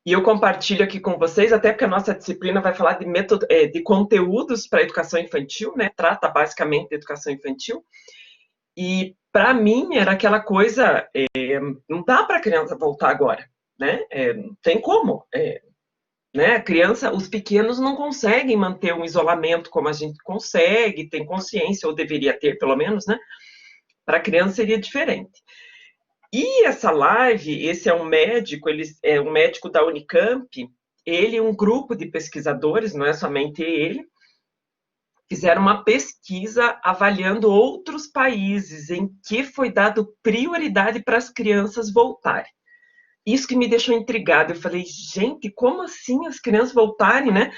E eu compartilho aqui com vocês, até porque a nossa disciplina vai falar de método, de conteúdos para a educação infantil, né? Trata basicamente de educação infantil. E para mim era aquela coisa, não dá para a criança voltar agora, né? Não tem como, né? A criança, os pequenos não conseguem manter um isolamento como a gente consegue, tem consciência ou deveria ter, pelo menos, né? Para a criança seria diferente. E essa live, esse é um médico, ele é um médico da Unicamp, ele e um grupo de pesquisadores, não é somente ele, fizeram uma pesquisa avaliando outros países em que foi dado prioridade para as crianças voltarem. Isso que me deixou intrigada. Eu falei, gente, como assim as crianças voltarem, né?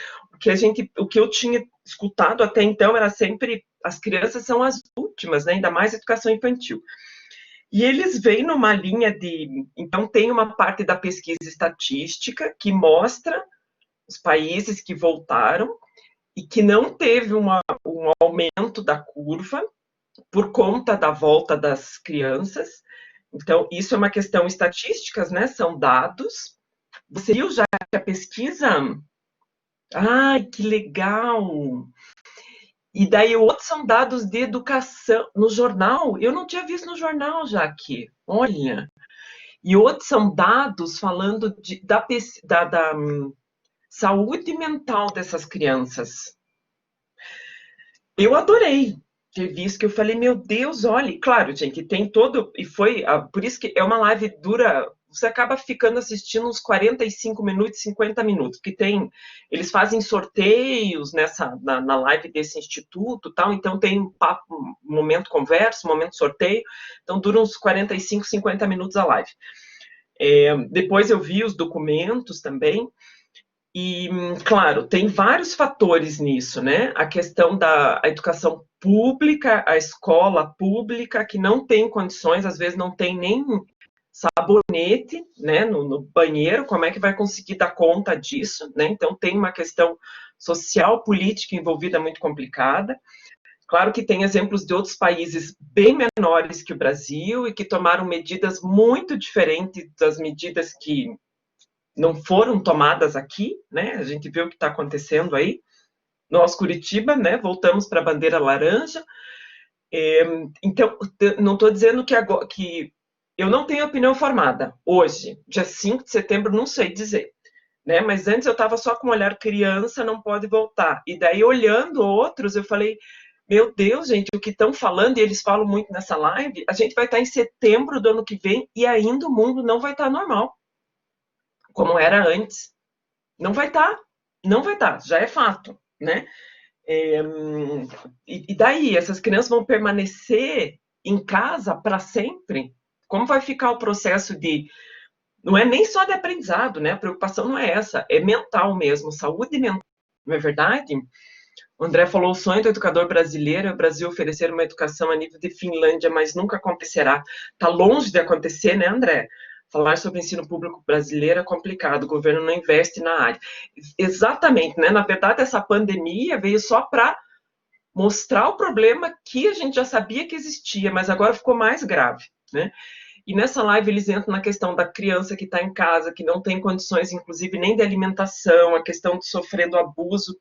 O que eu tinha escutado até então era sempre as crianças são as últimas, né? Ainda mais educação infantil. E eles vêm numa linha de. Então, tem uma parte da pesquisa estatística que mostra os países que voltaram e que não teve um aumento da curva por conta da volta das crianças. Então, isso é uma questão estatística, né? São dados. Você viu já que a pesquisa. Ai, que legal! E daí, outros são dados de educação no jornal. Eu não tinha visto no jornal já aqui. Olha. E outros são dados falando da saúde mental dessas crianças. Eu adorei ter visto, que eu falei, meu Deus, olha, claro, gente, tem todo, e foi, por isso que é uma live dura, você acaba ficando assistindo uns 45 minutos, 50 minutos, porque eles fazem sorteios na live desse instituto, tal, então tem um papo, um momento conversa, um momento sorteio, então dura uns 45, 50 minutos a live. Depois eu vi os documentos também, e, claro, tem vários fatores nisso, né? A questão da educação pública, a escola pública, que não tem condições, às vezes não tem nem sabonete, né, no banheiro, como é que vai conseguir dar conta disso, né? Então, tem uma questão social, política envolvida muito complicada. Claro que tem exemplos de outros países bem menores que o Brasil e que tomaram medidas muito diferentes das medidas que não foram tomadas aqui, né? A gente vê o que está acontecendo aí. Nós, Curitiba, né? Voltamos para a bandeira laranja. Então, não estou dizendo que eu não tenho opinião formada hoje, dia 5 de setembro, não sei dizer. Né? Mas antes eu estava só com o olhar criança, não pode voltar. E daí, olhando outros, eu falei, meu Deus, gente, o que estão falando, e eles falam muito nessa live, a gente vai estar em setembro do ano que vem e ainda o mundo não vai estar normal, como era antes. Não vai estar, não vai estar, já é fato, né? E daí, essas crianças vão permanecer em casa para sempre? Como vai ficar o processo de... Não é nem só de aprendizado, né? A preocupação não é essa, é mental mesmo, saúde mental, não é verdade? O André falou, o sonho do educador brasileiro é o Brasil oferecer uma educação a nível de Finlândia, mas nunca acontecerá. Está longe de acontecer, né, André? Falar sobre ensino público brasileiro é complicado, o governo não investe na área. Exatamente, né? Na verdade, essa pandemia veio só para mostrar o problema que a gente já sabia que existia, mas agora ficou mais grave, né? E nessa live eles entram na questão da criança que está em casa, que não tem condições, inclusive, nem de alimentação, a questão de sofrendo abuso.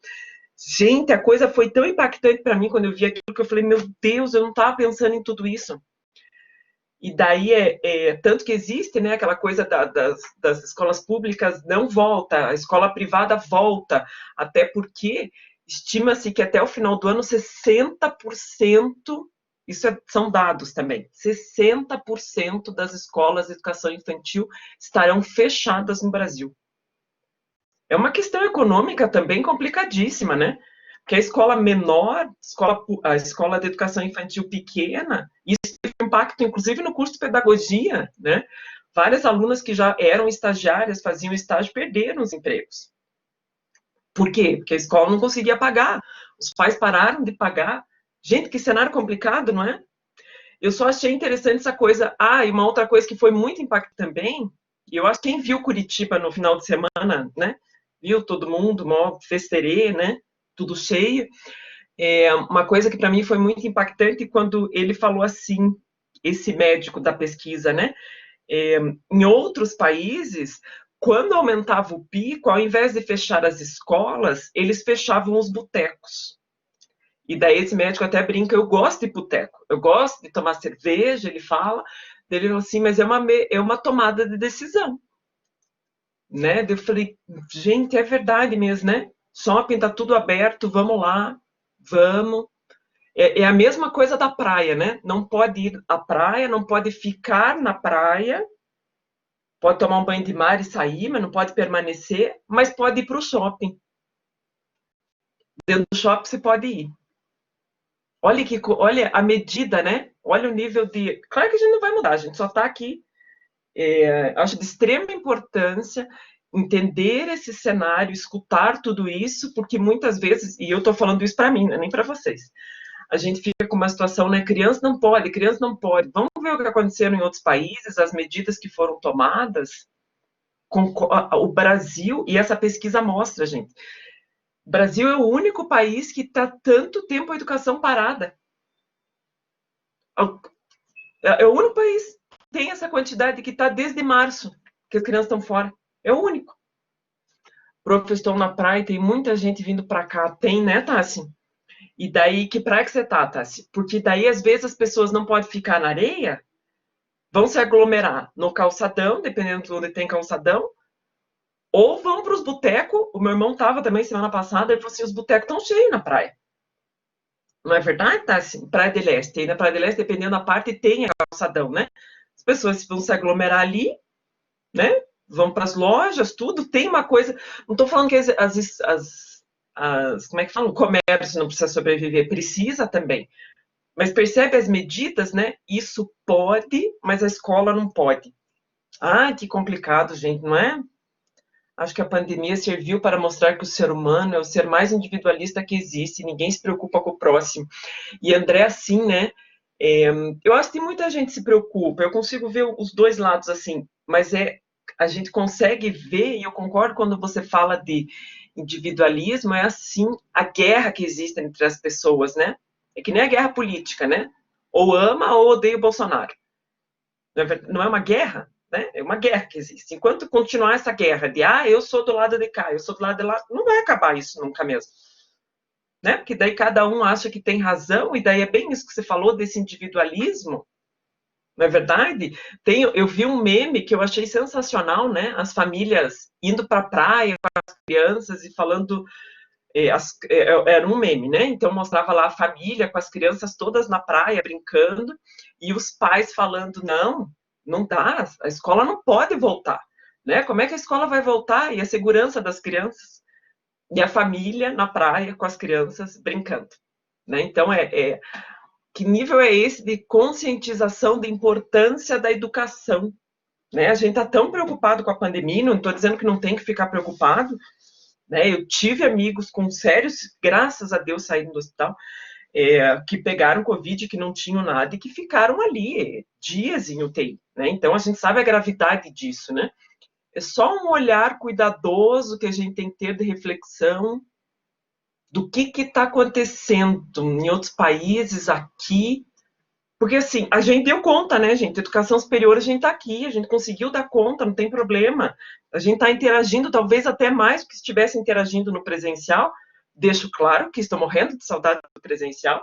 Gente, a coisa foi tão impactante para mim quando eu vi aquilo que eu falei, meu Deus, eu não estava pensando em tudo isso. E daí tanto que existe, né, aquela coisa das escolas públicas não volta, a escola privada volta, até porque estima-se que até o final do ano 60%, são dados também, 60% das escolas de educação infantil estarão fechadas no Brasil. É uma questão econômica também complicadíssima, né? Porque a escola menor, a escola de educação infantil pequena, isso teve impacto, inclusive, no curso de pedagogia, né? Várias alunas que já eram estagiárias, faziam estágio, perderam os empregos. Por quê? Porque a escola não conseguia pagar, os pais pararam de pagar. Gente, que cenário complicado, não é? Eu só achei interessante essa coisa. E uma outra coisa que foi muito impactante também, e eu acho que quem viu Curitiba no final de semana, né? Viu todo mundo, mó festerê, né? Tudo cheio. Uma coisa que para mim foi muito impactante quando ele falou assim, esse médico da pesquisa, né? Em outros países, quando aumentava o pico, ao invés de fechar as escolas, eles fechavam os botecos. E daí esse médico até brinca, eu gosto de boteco, eu gosto de tomar cerveja, ele fala, ele falou assim, mas é uma tomada de decisão. Né? Eu falei, gente, é verdade mesmo, né? Shopping tá tudo aberto, vamos lá, vamos. É a mesma coisa da praia, né? Não pode ir à praia, não pode ficar na praia, pode tomar um banho de mar e sair, mas não pode permanecer, mas pode ir para o shopping. Dentro do shopping você pode ir. Olha a medida, né? Olha o nível de. Claro que a gente não vai mudar, a gente só está aqui. Acho de extrema importância entender esse cenário, escutar tudo isso, porque muitas vezes, e eu estou falando isso para mim, nem para vocês, a gente fica com uma situação, né? Criança não pode, criança não pode. Vamos ver o que aconteceu em outros países, as medidas que foram tomadas. Com o Brasil, e essa pesquisa mostra, gente, o Brasil é o único país que está tanto tempo a educação parada. É o único país que tem essa quantidade que está desde março, que as crianças estão fora. É o único. Professor na praia, tem muita gente vindo para cá. Tem, né, Tassi? E daí, que praia que você tá, Tassi? Porque daí, às vezes, as pessoas não podem ficar na areia, vão se aglomerar no calçadão, dependendo de onde tem calçadão, ou vão para os botecos. O meu irmão estava também semana passada, ele falou assim, os botecos estão cheios na praia. Não é verdade, Tassi? Praia de Leste. E na Praia de Leste, dependendo da parte, tem calçadão, né? As pessoas vão se aglomerar ali, né? Vão para as lojas, tudo. Tem uma coisa... Não estou falando que como é que fala? O comércio não precisa sobreviver. Precisa também. Mas percebe as medidas, né? Isso pode, mas a escola não pode. Ah, que complicado, gente, não é? Acho que a pandemia serviu para mostrar que o ser humano é o ser mais individualista que existe. Ninguém se preocupa com o próximo. E André, assim, né? Eu acho que muita gente se preocupa. Eu consigo ver os dois lados assim, mas a gente consegue ver, e eu concordo quando você fala de individualismo, é assim a guerra que existe entre as pessoas, né? É que nem a guerra política, né? Ou ama ou odeia o Bolsonaro. Não é uma guerra, né? É uma guerra que existe. Enquanto continuar essa guerra de eu sou do lado de cá, eu sou do lado de lá, não vai acabar isso nunca mesmo. Né? Porque daí cada um acha que tem razão, e daí é bem isso que você falou desse individualismo, não é verdade? Eu vi um meme que eu achei sensacional, né? As famílias indo para a praia com as crianças e falando. Era um meme, né? Então mostrava lá a família com as crianças todas na praia brincando e os pais falando: não, não dá, a escola não pode voltar, né? Como é que a escola vai voltar? E a segurança das crianças? E a família na praia com as crianças brincando, né? Então, que nível é esse de conscientização da importância da educação, né? A gente está tão preocupado com a pandemia, não estou dizendo que não tem que ficar preocupado, né? Eu tive amigos com sérios, graças a Deus, saindo do hospital, que pegaram Covid, que não tinham nada e que ficaram ali dias em UTI, né? Então, a gente sabe a gravidade disso, né? É só um olhar cuidadoso que a gente tem que ter de reflexão do que está acontecendo em outros países, aqui. Porque, assim, a gente deu conta, né, gente? Educação superior, a gente está aqui, a gente conseguiu dar conta, não tem problema. A gente está interagindo, talvez até mais do que se estivesse interagindo no presencial. Deixo claro que estou morrendo de saudade do presencial.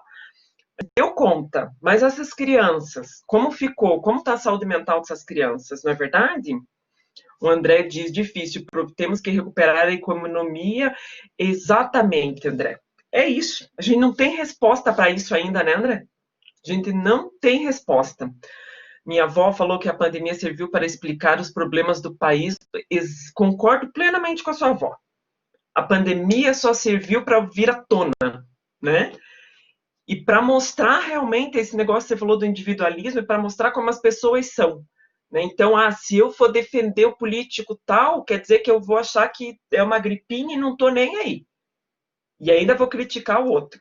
Deu conta, mas essas crianças, como ficou? Como está a saúde mental dessas crianças, não é verdade? O André diz, difícil, temos que recuperar a economia. Exatamente, André. É isso. A gente não tem resposta para isso ainda, né, André? A gente não tem resposta. Minha avó falou que a pandemia serviu para explicar os problemas do país. Concordo plenamente com a sua avó. A pandemia só serviu para vir à tona, né? E para mostrar realmente esse negócio que você falou do individualismo, e para mostrar como as pessoas são. Né? Então, se eu for defender o político tal, quer dizer que eu vou achar que é uma gripinha e não estou nem aí. E ainda vou criticar o outro.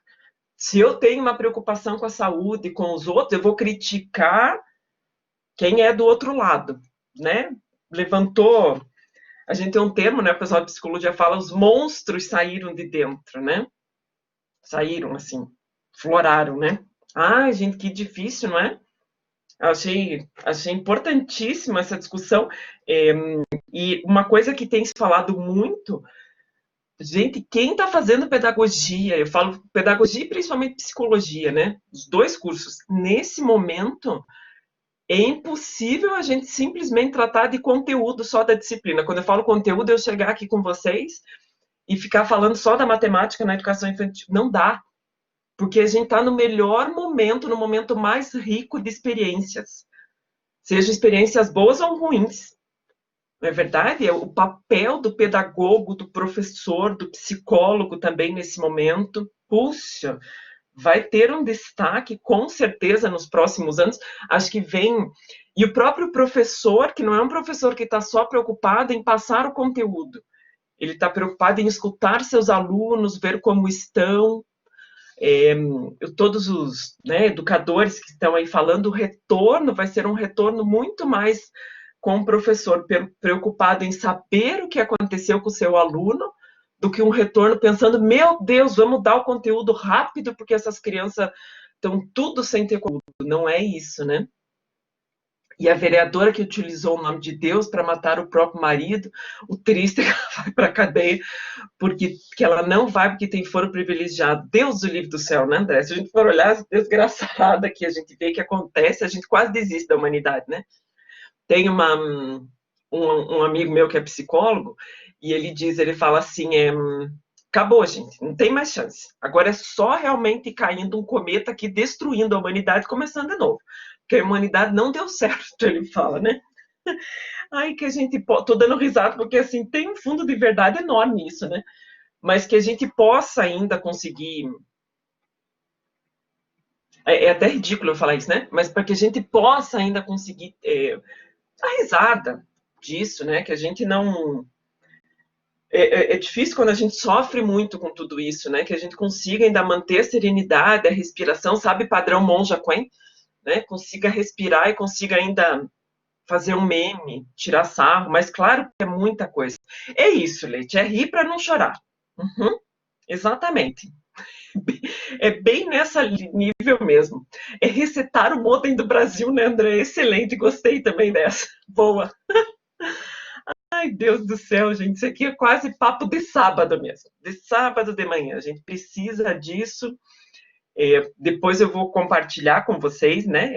Se eu tenho uma preocupação com a saúde, com os outros, eu vou criticar quem é do outro lado, né? Levantou, a gente tem um termo, né? O pessoal de psicologia fala, os monstros saíram de dentro, né? Saíram assim, floraram, né? Gente, que difícil, não é? Achei importantíssima essa discussão. É, e uma coisa que tem se falado muito, gente, quem está fazendo pedagogia, eu falo pedagogia e principalmente psicologia, né? Os dois cursos, nesse momento, é impossível a gente simplesmente tratar de conteúdo só da disciplina. Quando eu falo conteúdo, eu chegar aqui com vocês e ficar falando só da matemática na educação infantil. Não dá, porque a gente está no melhor momento, no momento mais rico de experiências, sejam experiências boas ou ruins. Não é verdade? É o papel do pedagogo, do professor, do psicólogo também nesse momento. Puxa, vai ter um destaque com certeza nos próximos anos. Acho que vem. E o próprio professor, que não é um professor que está só preocupado em passar o conteúdo, ele está preocupado em escutar seus alunos, ver como estão. Todos os, né, educadores que estão aí falando, o retorno vai ser um retorno muito mais com o professor preocupado em saber o que aconteceu com o seu aluno, do que um retorno pensando, meu Deus, vamos dar o conteúdo rápido, porque essas crianças estão tudo sem ter conteúdo. Não é isso, né? E a vereadora que utilizou o nome de Deus para matar o próprio marido, o triste é que ela vai para a cadeia, porque que ela não vai porque tem foro privilegiado. Deus do livro do céu, né, André? Se a gente for olhar as desgraçadas que a gente vê que acontece, a gente quase desiste da humanidade, né? Tem um amigo meu que é psicólogo, e ele fala assim, acabou, gente, não tem mais chance. Agora é só realmente caindo um cometa aqui, destruindo a humanidade, começando de novo. Porque a humanidade não deu certo, ele fala, né? Ai, que a gente... Tô dando risada, porque, assim, tem um fundo de verdade enorme isso, né? Mas que a gente possa ainda conseguir... É até ridículo eu falar isso, né? Mas para que a gente possa ainda conseguir a risada disso, né? Que a gente não... É difícil quando a gente sofre muito com tudo isso, né? Que a gente consiga ainda manter a serenidade, a respiração, sabe, padrão Monja Quen, né? Consiga respirar e consiga ainda fazer um meme, tirar sarro, mas claro que é muita coisa. É isso, Leite, é rir para não chorar. Uhum, exatamente. É bem nessa nível mesmo. É resetar o modem do Brasil, né, André? Excelente, gostei também dessa. Boa. Ai, Deus do céu, gente, isso aqui é quase papo de sábado mesmo, de sábado de manhã. A gente precisa disso. Depois eu vou compartilhar com vocês, né,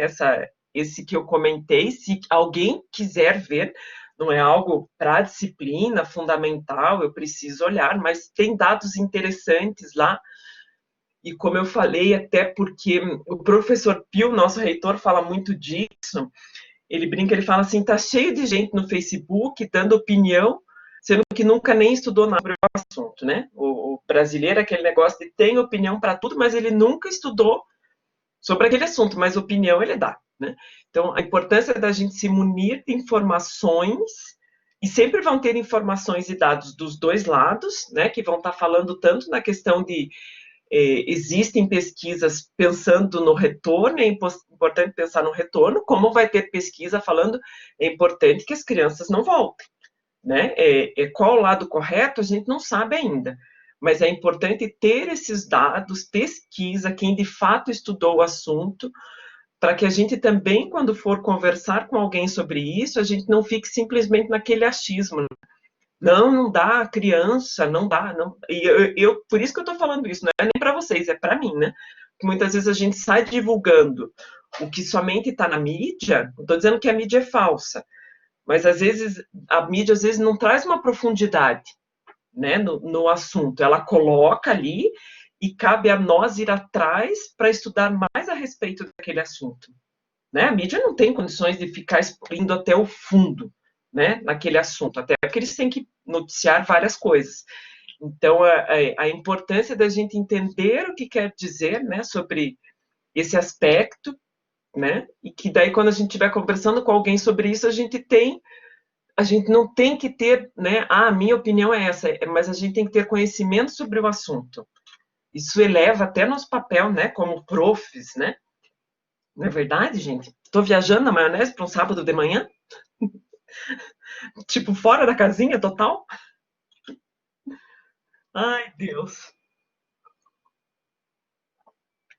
esse que eu comentei. Se alguém quiser ver, não é algo para disciplina fundamental, eu preciso olhar, mas tem dados interessantes lá. E como eu falei, até porque o professor Pio, nosso reitor, fala muito disso. Ele brinca, ele fala assim, tá cheio de gente no Facebook dando opinião, sendo que nunca nem estudou nada sobre o assunto, né? O brasileiro é aquele negócio de tem opinião para tudo, mas ele nunca estudou sobre aquele assunto, mas opinião ele dá, né? Então, a importância da gente se munir de informações, e sempre vão ter informações e dados dos dois lados, né? Que vão estar falando tanto na questão de existem pesquisas pensando no retorno, é importante pensar no retorno, como vai ter pesquisa falando, é importante que as crianças não voltem, né? Qual o lado correto, a gente não sabe ainda, mas é importante ter esses dados, pesquisa, quem de fato estudou o assunto, para que a gente também, quando for conversar com alguém sobre isso, a gente não fique simplesmente naquele achismo, não, não dá, criança, não dá, não. E por isso que eu estou falando isso, não é nem para vocês, é para mim, né? Que muitas vezes a gente sai divulgando o que somente está na mídia, não estou dizendo que a mídia é falsa, mas às vezes a mídia às vezes não traz uma profundidade, né, no assunto. Ela coloca ali e cabe a nós ir atrás para estudar mais a respeito daquele assunto. Né? A mídia não tem condições de ficar indo até o fundo, né, naquele assunto, até porque eles têm que noticiar várias coisas. Então, a importância da gente entender o que quer dizer, né, sobre esse aspecto, né, e que daí quando a gente estiver conversando com alguém sobre isso, a gente não tem que ter, né, a minha opinião é essa, mas a gente tem que ter conhecimento sobre o assunto. Isso eleva até nosso papel, né, como profs, né? Não é verdade, gente? Estou viajando na maionese para um sábado de manhã? Tipo, fora da casinha total? Ai, Deus.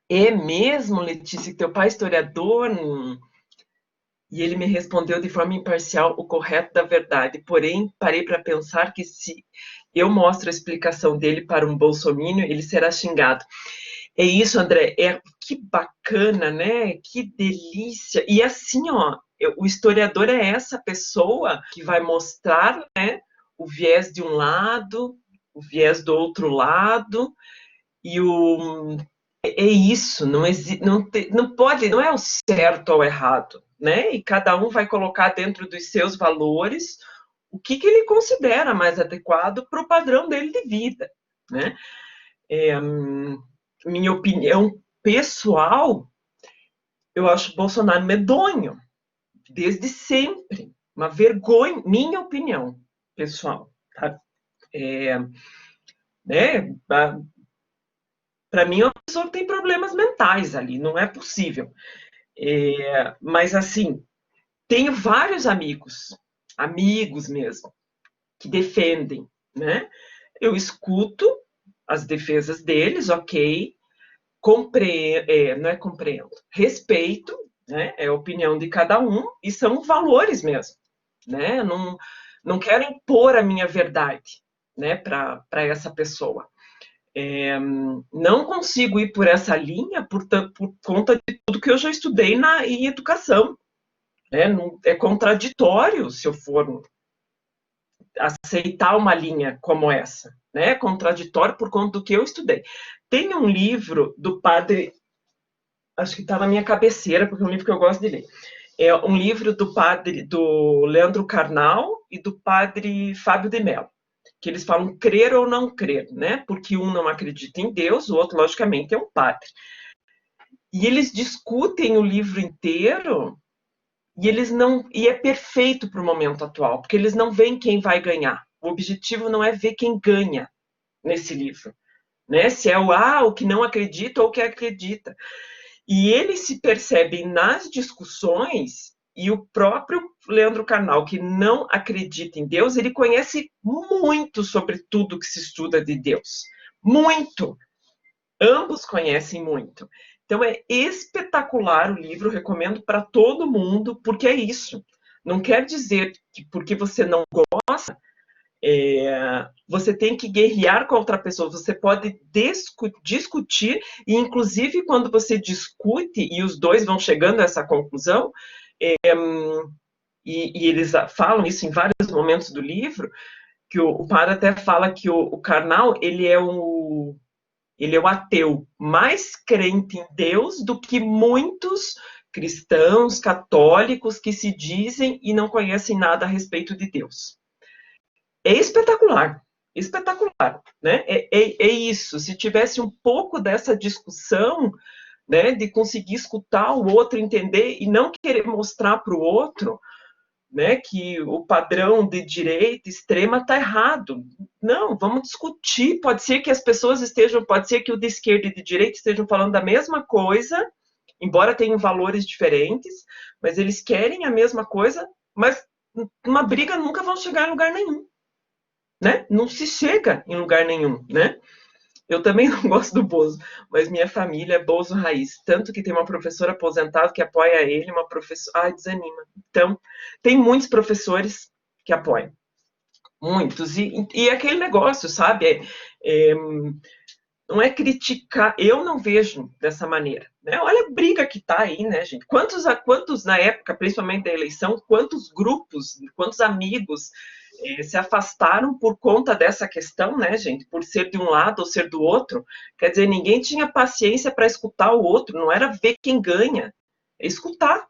É mesmo, Letícia, que teu pai é historiador? E ele me respondeu de forma imparcial o correto da verdade. Porém, parei para pensar que se eu mostro a explicação dele para um bolsominion, ele será xingado. É isso, André. Que bacana, né? Que delícia. E assim, ó, o historiador é essa pessoa que vai mostrar, né, o viés de um lado, o viés do outro lado, e é isso, não pode, não é o certo ou o errado, né? E cada um vai colocar dentro dos seus valores o que ele considera mais adequado para o padrão dele de vida, né? Minha opinião pessoal, eu acho Bolsonaro medonho, desde sempre. Uma vergonha, minha opinião pessoal. Tá? Né? Para mim, é uma pessoa que tem problemas mentais ali, não é possível. Mas, assim, tenho vários amigos mesmo, que defendem, né? Eu escuto as defesas deles, ok, não é compreendo, respeito, né? É a opinião de cada um e são valores mesmo, né? Não quero impor a minha verdade, né, para essa pessoa. Não consigo ir por essa linha por conta de tudo que eu já estudei em educação. Né? É contraditório se eu for aceitar uma linha como essa. Né? É contraditório por conta do que eu estudei. Tem um livro do padre, acho que está na minha cabeceira, porque é um livro que eu gosto de ler. É um livro do Leandro Carnal e do padre Fábio de Mello, que eles falam crer ou não crer, né? Porque um não acredita em Deus, o outro, logicamente, é um padre. E eles discutem o livro inteiro e eles não. E é perfeito para o momento atual, porque eles não veem quem vai ganhar. O objetivo não é ver quem ganha nesse livro, né? Se é o que não acredita ou o que acredita. E eles se percebem nas discussões, e o próprio Leandro Carnal, que não acredita em Deus, ele conhece muito sobre tudo que se estuda de Deus. Muito. Ambos conhecem muito. Então é espetacular o livro, recomendo para todo mundo, porque é isso. Não quer dizer que porque você não gosta, você tem que guerrear com outra pessoa. Você pode discutir, e inclusive quando você discute e os dois vão chegando a essa conclusão, e eles falam isso em vários momentos do livro, que o padre até fala que o Karnal, ele é o ateu mais crente em Deus do que muitos cristãos, católicos que se dizem e não conhecem nada a respeito de Deus. É espetacular, espetacular, né? É isso. Se tivesse um pouco dessa discussão, né, de conseguir escutar o outro, entender e não querer mostrar para o outro, né, que o padrão de direita extrema está errado. Não, vamos discutir. Pode ser que as pessoas pode ser que o de esquerda e de direita estejam falando da mesma coisa, embora tenham valores diferentes, mas eles querem a mesma coisa, mas uma briga nunca vão chegar em lugar nenhum. Né? Não se chega em lugar nenhum, né? Eu também não gosto do Bozo, mas minha família é Bozo raiz. Tanto que tem uma professora aposentada que apoia ele, uma professora. Ai, desanima. Então, tem muitos professores que apoiam. Muitos. E aquele negócio, sabe? Não é criticar. Eu não vejo dessa maneira. Né? Olha a briga que está aí, né, gente? Quantos na época, principalmente da eleição, quantos grupos, quantos amigos se afastaram por conta dessa questão, né, gente? Por ser de um lado ou ser do outro. Quer dizer, ninguém tinha paciência para escutar o outro, não era ver quem ganha, é escutar.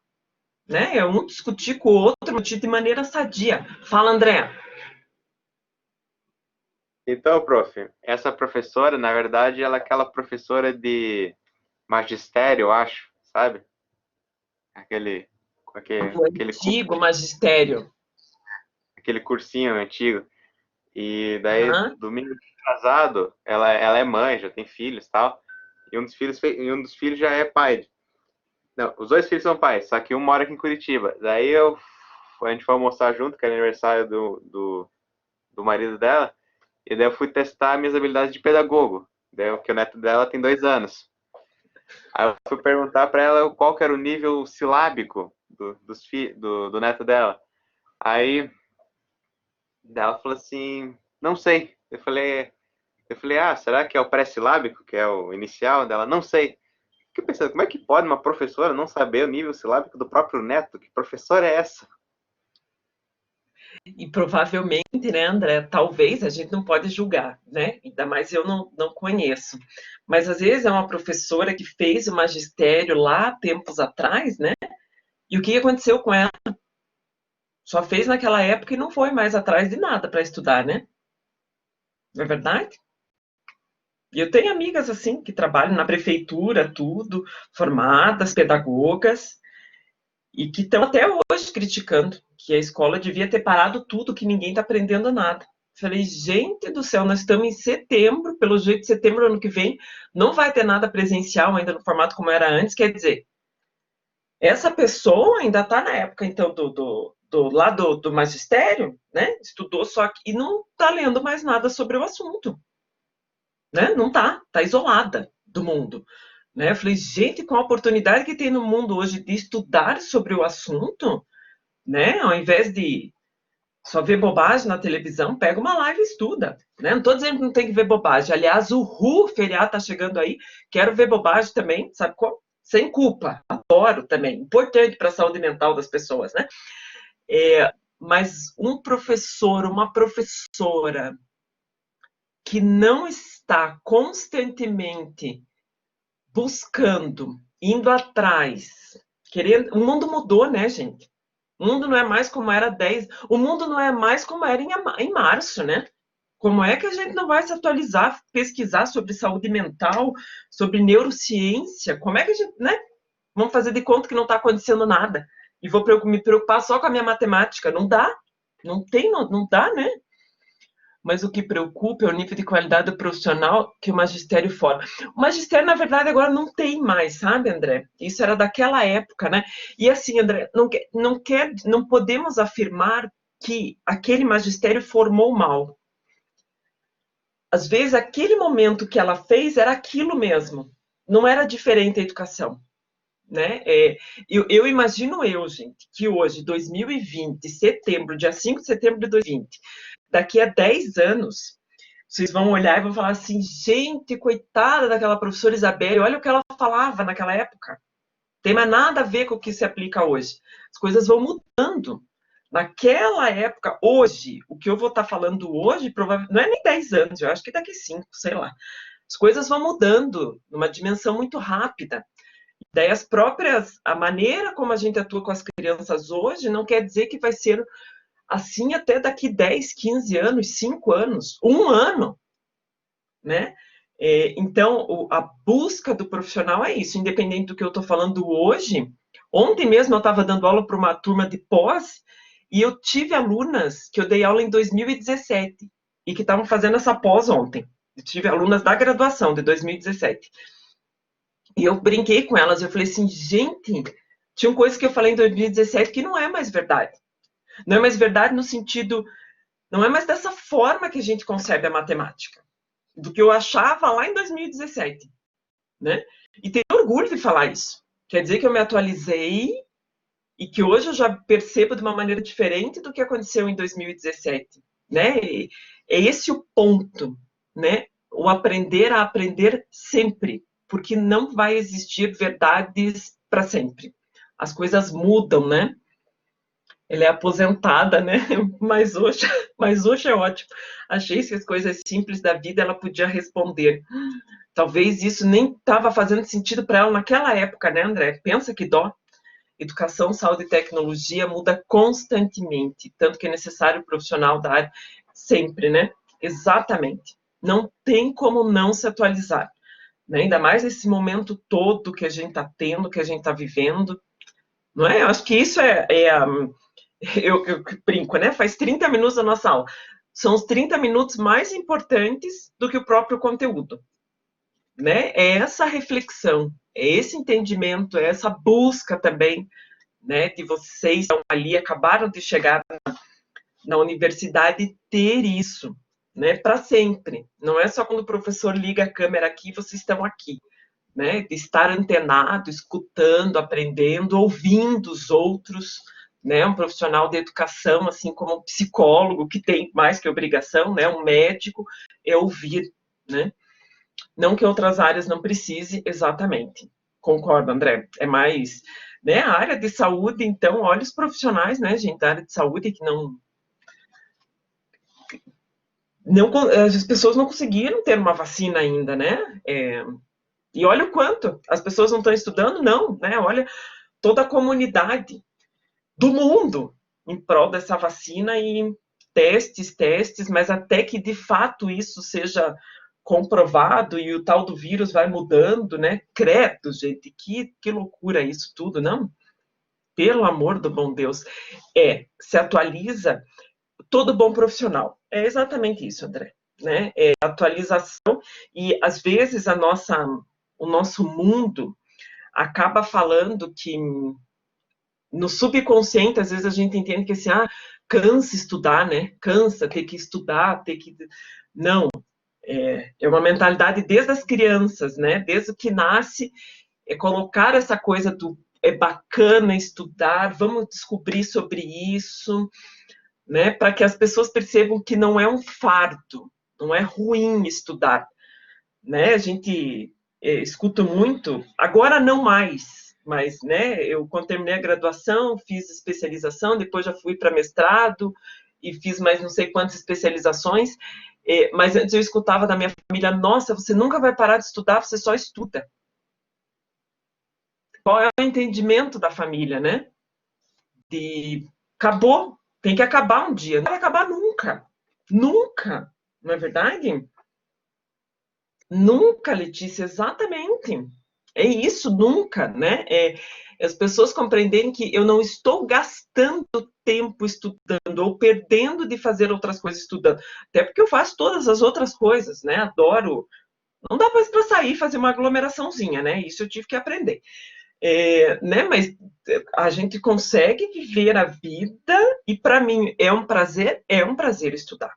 Né? É um discutir com o outro, discutir de maneira sadia. Fala, André. Então, prof, essa professora, na verdade, ela é aquela professora de magistério, eu acho, sabe? Aquele, Do aquele, antigo magistério. aquele cursinho antigo. E daí, Uhum. domingo atrasado, ela é mãe, já tem filhos e tal. E um dos filhos já é pai. Não, os dois filhos são pais, só que um mora aqui em Curitiba. Daí a gente foi almoçar junto, que era aniversário do marido dela. E daí eu fui testar minhas habilidades de pedagogo. Daí, que o neto dela tem 2 anos. Aí eu fui perguntar para ela qual que era o nível silábico do neto dela. Aí ela falou assim, não sei. Eu falei, ah, será que é o pré-silábico, que é o inicial dela? Não sei. Fiquei pensando, como é que pode uma professora não saber o nível silábico do próprio neto? Que professora é essa? E provavelmente, né, André, talvez a gente não pode julgar, né? Ainda mais eu não conheço. Mas às vezes é uma professora que fez o magistério lá tempos atrás, né? E o que aconteceu com ela? Só fez naquela época e não foi mais atrás de nada para estudar, né? Não é verdade? E eu tenho amigas assim que trabalham na prefeitura, tudo, formadas, pedagogas, e que estão até hoje criticando que a escola devia ter parado tudo, que ninguém está aprendendo nada. Falei, gente do céu, nós estamos em setembro, pelo jeito, setembro ano que vem, não vai ter nada presencial ainda no formato como era antes, quer dizer, essa pessoa ainda está na época, então, do magistério, né? Estudou só que, e não está lendo mais nada sobre o assunto, né? Não está isolada do mundo. Né? Eu falei, gente, com a oportunidade que tem no mundo hoje de estudar sobre o assunto, né? Ao invés de só ver bobagem na televisão, pega uma live e estuda. Né? Não estou dizendo que não tem que ver bobagem. Aliás, o feriado está chegando aí, quero ver bobagem também, sabe como? Sem culpa, adoro também, importante para a saúde mental das pessoas, né? Mas um professor, uma professora que não está constantemente buscando, indo atrás, querendo. O mundo mudou, né, gente? O mundo não é mais como era 10. O mundo não é mais como era em março, né? Como é que a gente não vai se atualizar, pesquisar sobre saúde mental, sobre neurociência? Como é que a gente, né? Vamos fazer de conta que não está acontecendo nada. E vou me preocupar só com a minha matemática. Não dá. Não dá, né? Mas o que preocupa é o nível de qualidade profissional que o magistério forma. O magistério, na verdade, agora não tem mais, sabe, André? Isso era daquela época, né? E assim, André, não podemos afirmar que aquele magistério formou mal. Às vezes, aquele momento que ela fez era aquilo mesmo. Não era diferente a educação. Né? Eu imagino gente, que hoje, 2020, setembro, dia 5 de setembro de 2020, daqui a 10 anos, vocês vão olhar e vão falar assim, gente, coitada daquela professora Isabelle, olha o que ela falava naquela época. Tem mais nada a ver com o que se aplica hoje. As coisas vão mudando. Naquela época, hoje, o que eu vou estar falando hoje, provavelmente, não é nem 10 anos, eu acho que daqui 5, sei lá. As coisas vão mudando numa dimensão muito rápida. Daí a maneira como a gente atua com as crianças hoje não quer dizer que vai ser assim até daqui 10, 15 anos, 5 anos, 1 ano, né? Então, a busca do profissional é isso, independente do que eu estou falando hoje. Ontem mesmo eu estava dando aula para uma turma de pós e eu tive alunas que eu dei aula em 2017 e que estavam fazendo essa pós ontem. Eu tive alunas da graduação de 2017. E eu brinquei com elas, eu falei assim, gente, tinha coisas que eu falei em 2017 que não é mais verdade. Não é mais verdade no sentido, não é mais dessa forma que a gente concebe a matemática, do que eu achava lá em 2017, né? E tenho orgulho de falar isso. Quer dizer que eu me atualizei e que hoje eu já percebo de uma maneira diferente do que aconteceu em 2017, né? E é esse o ponto, né? O aprender a aprender sempre, porque não vai existir verdades para sempre. As coisas mudam, né? Ela é aposentada, né? Mas hoje é ótimo. Achei que as coisas simples da vida ela podia responder. Talvez isso nem estava fazendo sentido para ela naquela época, né, André? Pensa que dó. Educação, saúde e tecnologia muda constantemente, tanto que é necessário profissional da área sempre, né? Exatamente. Não tem como não se atualizar, né? Ainda mais nesse momento todo que a gente está tendo, que a gente está vivendo, não é? Eu acho que isso eu brinco, né? Faz 30 minutos da nossa aula. São os 30 minutos mais importantes do que o próprio conteúdo, né? É essa reflexão, é esse entendimento, é essa busca também, né? De vocês que estão ali, acabaram de chegar na universidade, ter isso, né? Para sempre. Não é só quando o professor liga a câmera aqui, vocês estão aqui. né? De estar antenado, escutando, aprendendo, ouvindo os outros, né? Um profissional de educação, assim como um psicólogo, que tem mais que obrigação, né? Um médico, é ouvir, né? Não que outras áreas não precise, exatamente. Concordo, André. É mais, né? A área de saúde, então, olha os profissionais, né, gente, da área de saúde que não as pessoas não conseguiram ter uma vacina ainda, né? E olha o quanto as pessoas não estão estudando, não, né? Olha toda a comunidade do mundo em prol dessa vacina e testes, mas até que de fato isso seja comprovado e o tal do vírus vai mudando, né? Credo, gente, que loucura isso tudo, não? Pelo amor do bom Deus. Se atualiza todo bom profissional. É exatamente isso, André. Né? É atualização e às vezes o nosso mundo acaba falando que no subconsciente, às vezes a gente entende que assim, cansa estudar, né? Cansa ter que estudar, ter que. Não, é uma mentalidade desde as crianças, né? Desde o que nasce, é colocar essa coisa do é bacana estudar, vamos descobrir sobre isso, né? Para que as pessoas percebam que não é um fardo, não é ruim estudar, né? A gente escuta muito, agora não mais, mas, né? Eu quando terminei a graduação, fiz especialização, depois já fui para mestrado e fiz mais não sei quantas especializações, mas antes eu escutava da minha família, nossa, você nunca vai parar de estudar, você só estuda. Qual é o entendimento da família, né? De acabou, tem que acabar um dia, não vai acabar nunca, nunca, não é verdade? Nunca, Letícia, exatamente. É isso, nunca, né? As pessoas compreenderem que eu não estou gastando tempo estudando ou perdendo de fazer outras coisas estudando. Até porque eu faço todas as outras coisas, né? Adoro. Não dá mais para sair e fazer uma aglomeraçãozinha, né? Isso eu tive que aprender. Né? Mas a gente consegue viver a vida e para mim é um prazer estudar.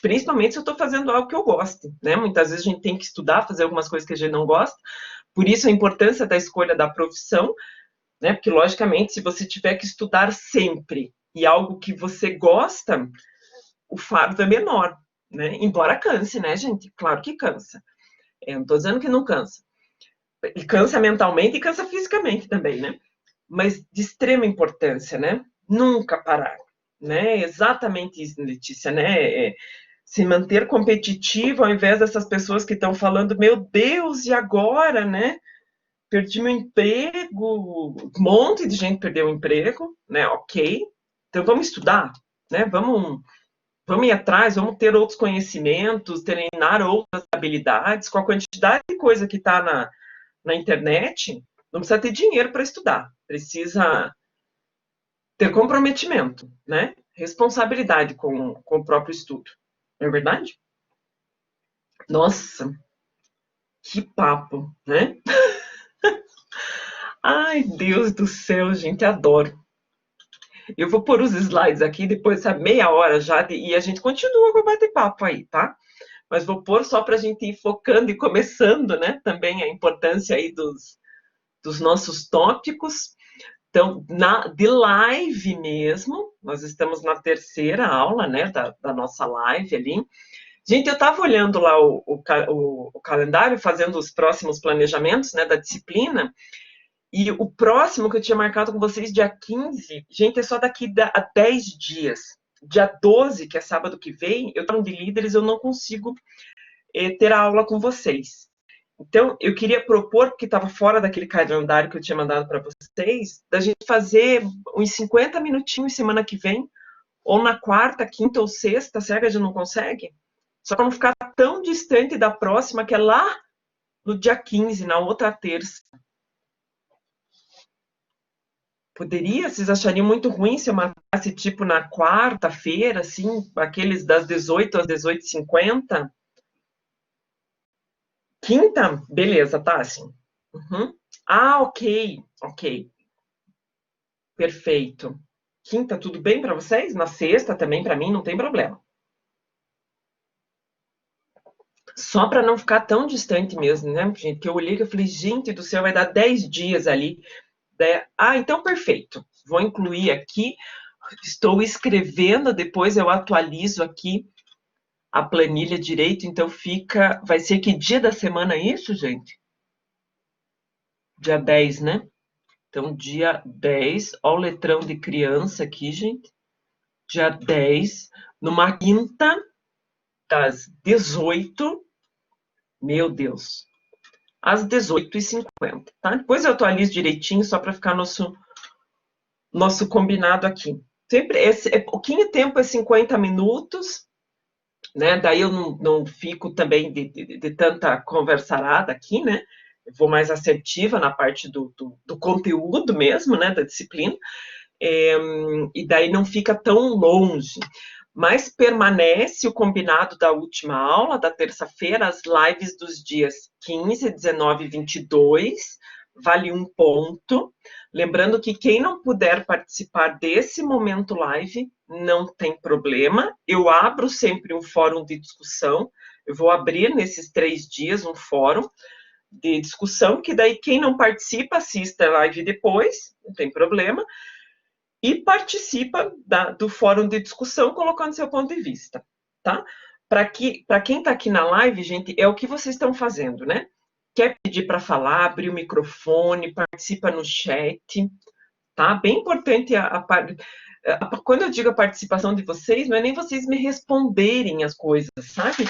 Principalmente se eu estou fazendo algo que eu gosto, né? Muitas vezes a gente tem que estudar, fazer algumas coisas que a gente não gosta. Por isso a importância da escolha da profissão, né? Porque logicamente, se você tiver que estudar sempre e algo que você gosta, o fardo é menor, né? Embora canse, né, gente? Claro que cansa. Não estou dizendo que não cansa. E cansa mentalmente e cansa fisicamente também, né? Mas de extrema importância, né? Nunca parar, né? Exatamente isso, Letícia, né? Se manter competitivo ao invés dessas pessoas que estão falando, meu Deus, e agora, né? Perdi meu emprego, um monte de gente perdeu o emprego, né? Ok, então vamos estudar, né? Vamos ir atrás, vamos ter outros conhecimentos, treinar outras habilidades, com a quantidade de coisa que está na internet, não precisa ter dinheiro para estudar, precisa ter comprometimento, né? Responsabilidade com o próprio estudo. Não é verdade? Nossa, que papo, né? Ai, Deus do céu, gente, adoro. Eu vou pôr os slides aqui, depois dessa meia hora já, e a gente continua com o bate-papo aí, tá? Mas vou pôr só para a gente ir focando e começando, né? Também a importância aí dos nossos tópicos. Então, de live mesmo, nós estamos na terceira aula, né, da nossa live ali. Gente, eu estava olhando lá o calendário, fazendo os próximos planejamentos, né, da disciplina, e o próximo que eu tinha marcado com vocês, dia 15, gente, é só daqui a 10 dias. Dia 12, que é sábado que vem, eu estou de líderes, eu não consigo ter a aula com vocês. Então, eu queria propor, porque estava fora daquele calendário que eu tinha mandado para vocês, da gente fazer uns 50 minutinhos semana que vem, ou na quarta, quinta ou sexta, será que a gente não consegue? Só para não ficar tão distante da próxima, que é lá no dia 15, na outra terça. Poderia? Vocês achariam muito ruim se eu marcasse tipo na quarta-feira, assim, aqueles das 18 às 18h50? Quinta? Beleza, tá, assim. Uhum. Ok. Perfeito. Quinta, tudo bem para vocês? Na sexta também, para mim, não tem problema. só para não ficar tão distante mesmo, né, gente? Que eu olhei e falei, gente do céu, vai dar 10 dias ali. Então perfeito. Vou incluir aqui. Estou escrevendo, depois eu atualizo aqui a planilha direito, então vai ser que dia da semana isso, gente? Dia 10, né? Então, dia 10, ó o letrão de criança aqui, gente. Dia 10, numa quinta, das 18, meu Deus, às 18h50, tá? Depois eu atualizo direitinho, só para ficar nosso combinado aqui. Sempre, pouquinho tempo é 50 minutos, né? Daí eu não fico também de tanta conversarada aqui, né? Eu vou mais assertiva na parte do conteúdo mesmo, né? Da disciplina. E daí não fica tão longe. Mas permanece o combinado da última aula, da terça-feira, as lives dos dias 15, 19 e 22, vale 1 ponto. Lembrando que quem não puder participar desse momento live, não tem problema. Eu abro sempre um fórum de discussão. Eu vou abrir nesses 3 dias um fórum de discussão, que daí quem não participa, assista a live depois, não tem problema. E participa do fórum de discussão, colocando seu ponto de vista, tá? Para quem está aqui na live, gente, é o que vocês estão fazendo, né? Quer pedir para falar, abrir o microfone, participa no chat, tá? Bem importante quando eu digo a participação de vocês, não é nem vocês me responderem as coisas, sabe?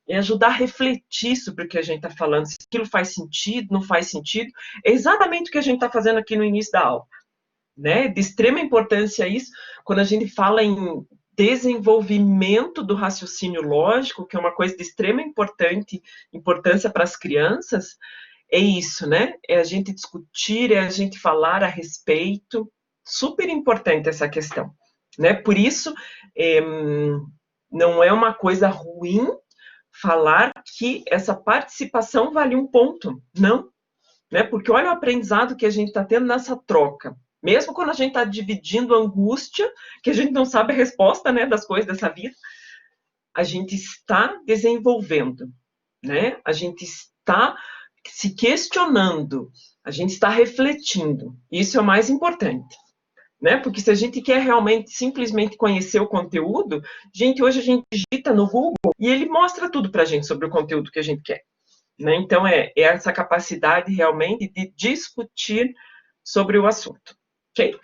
É ajudar a refletir sobre o que a gente está falando, se aquilo faz sentido, não faz sentido. É exatamente o que a gente está fazendo aqui no início da aula, né? De extrema importância isso, quando a gente fala em desenvolvimento do raciocínio lógico, que é uma coisa de extrema importância para as crianças, é isso, né? É a gente discutir, é a gente falar a respeito. Super importante essa questão, né? Por isso, não é uma coisa ruim falar que essa participação vale 1 ponto, não, né? Porque olha o aprendizado que a gente está tendo nessa troca. Mesmo quando a gente está dividindo a angústia, que a gente não sabe a resposta, né, das coisas dessa vida, a gente está desenvolvendo, né? A gente está se questionando, a gente está refletindo. Isso é o mais importante, né? Porque se a gente quer realmente simplesmente conhecer o conteúdo, gente, hoje a gente digita no Google e ele mostra tudo para a gente sobre o conteúdo que a gente quer, né? Então é essa capacidade realmente de discutir sobre o assunto, ok?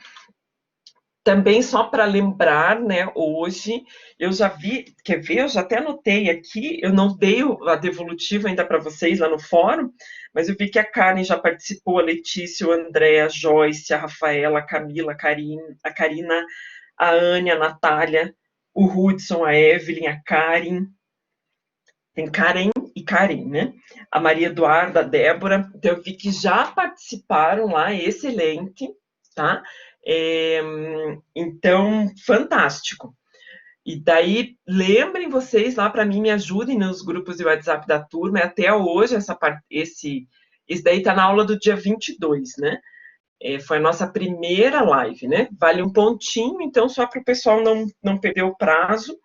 Também só para lembrar, né, hoje, eu já vi, quer ver, eu já até anotei aqui, eu não dei a devolutiva ainda para vocês lá no fórum, mas eu vi que a Karen já participou, a Letícia, o André, a Joyce, a Rafaela, a Camila, a Karina, a Anne, a Natália, o Hudson, a Evelyn, a Karen, tem Karen e Karen, né? A Maria Eduarda, a Débora, então eu vi que já participaram lá, excelente, tá? Então, fantástico. E daí, lembrem vocês lá para mim, me ajudem nos grupos de WhatsApp da turma, até hoje, esse daí está na aula do dia 22, né? Foi a nossa primeira live, né? Vale 1 pontinho, então só para o pessoal não perder o prazo.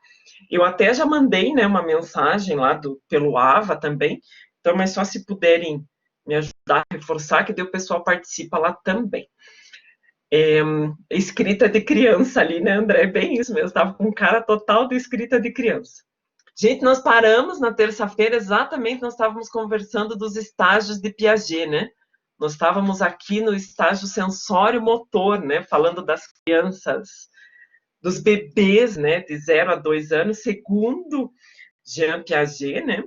Eu até já mandei, né, uma mensagem lá pelo AVA também, então, mas só se puderem me ajudar a reforçar, que daí o pessoal participa lá também. Escrita de criança ali, né, André? Bem isso mesmo, estava com cara total de escrita de criança. Gente, nós paramos na terça-feira, exatamente, nós estávamos conversando dos estágios de Piaget, né? Nós estávamos aqui no estágio sensório-motor, né, falando das crianças, dos bebês, né, de 0 a 2 anos, segundo Jean Piaget, né?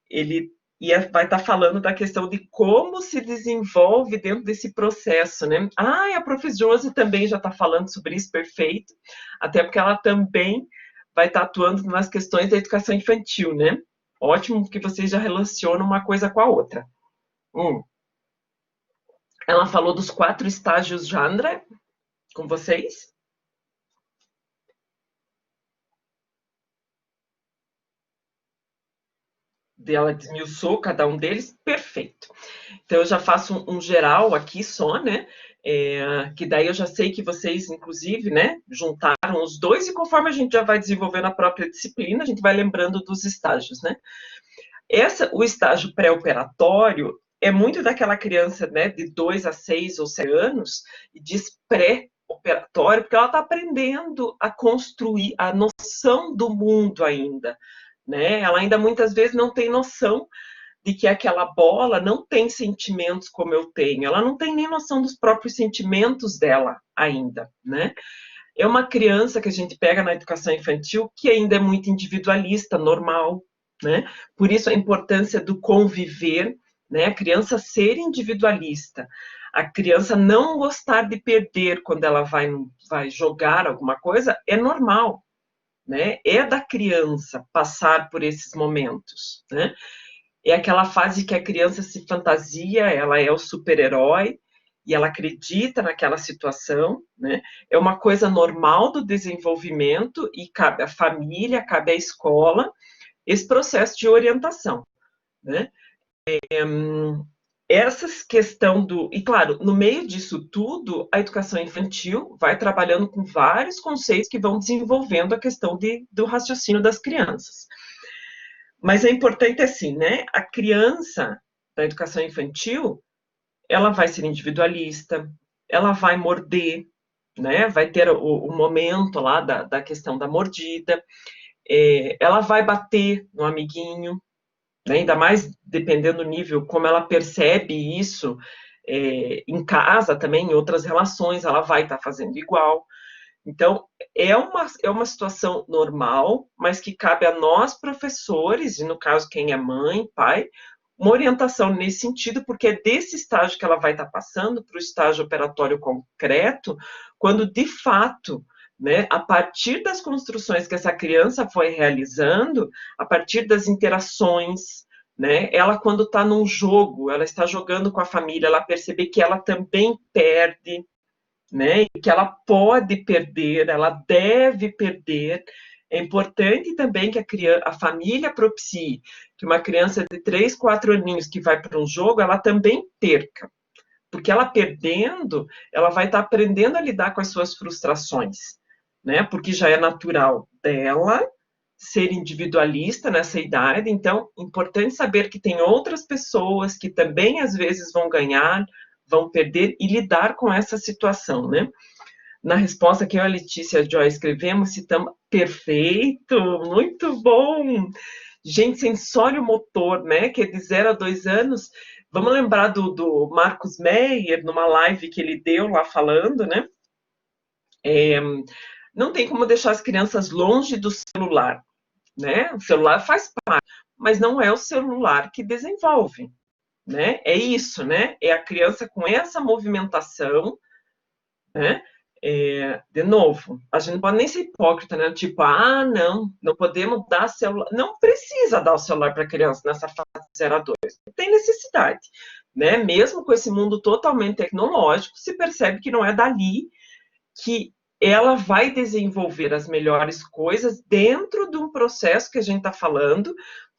Ele vai estar falando da questão de como se desenvolve dentro desse processo, né? E a Prof. Josi também já está falando sobre isso, perfeito, até porque ela também vai estar atuando nas questões da educação infantil, né? Ótimo que vocês já relacionam uma coisa com a outra. Ela falou dos 4 estágios já, André, com vocês? Ela desmiuçou cada um deles, perfeito. Então, eu já faço um geral aqui só, né? Que daí eu já sei que vocês, inclusive, né, juntaram os dois, e conforme a gente já vai desenvolvendo a própria disciplina, a gente vai lembrando dos estágios, né? O estágio pré-operatório é muito daquela criança, né, de 2 a 6 ou 7 anos, e diz pré-operatório, porque ela está aprendendo a construir a noção do mundo ainda, né? Ela ainda muitas vezes não tem noção de que aquela bola não tem sentimentos como eu tenho, ela não tem nem noção dos próprios sentimentos dela ainda, né? É uma criança que a gente pega na educação infantil que ainda é muito individualista, normal, né? Por isso a importância do conviver, né? A criança ser individualista, a criança não gostar de perder quando ela vai jogar alguma coisa, é normal, né? É da criança passar por esses momentos, né? É aquela fase que a criança se fantasia, ela é o super-herói, e ela acredita naquela situação, né? É uma coisa normal do desenvolvimento e cabe à família, cabe à escola, esse processo de orientação, né? Essa questão do... E, claro, no meio disso tudo, a educação infantil vai trabalhando com vários conceitos que vão desenvolvendo a questão do raciocínio das crianças. Mas é importante assim, né? A criança da educação infantil, ela vai ser individualista, ela vai morder, né? Vai ter o momento lá da questão da mordida, ela vai bater no amiguinho, né? Ainda mais dependendo do nível, como ela percebe isso em casa também, em outras relações, ela vai estar fazendo igual. Então, é uma situação normal, mas que cabe a nós, professores, e no caso, quem é mãe, pai, uma orientação nesse sentido, porque é desse estágio que ela vai estar passando para o estágio operatório concreto, quando, de fato, né, a partir das construções que essa criança foi realizando, a partir das interações, né, ela, quando está num jogo, ela está jogando com a família, ela perceber que ela também perde, né? E que ela pode perder, ela deve perder. É importante também que a família propicie que uma criança de 3, 4 aninhos que vai para um jogo, ela também perca. Porque ela perdendo, ela vai estar aprendendo a lidar com as suas frustrações, né? Porque já é natural dela ser individualista nessa idade, então, importante saber que tem outras pessoas que também às vezes vão ganhar, vão perder e lidar com essa situação, né? Na resposta que eu e a Letícia Joy escrevemos, citamos perfeito, muito bom. Gente, sensório motor, né? Que é de 0 a 2 anos. Vamos lembrar do Marcos Meyer, numa live que ele deu lá falando, né? Não tem como deixar as crianças longe do celular, né? O celular faz parte, mas não é o celular que desenvolve, né? É isso, né? É a criança com essa movimentação, né? De novo, a gente não pode nem ser hipócrita, né? Tipo, não podemos dar celular. Não precisa dar o celular para a criança nessa fase de 0 a 2. Não tem necessidade, né? Mesmo com esse mundo totalmente tecnológico, se percebe que não é dali que ela vai desenvolver as melhores coisas dentro de um processo que a gente está falando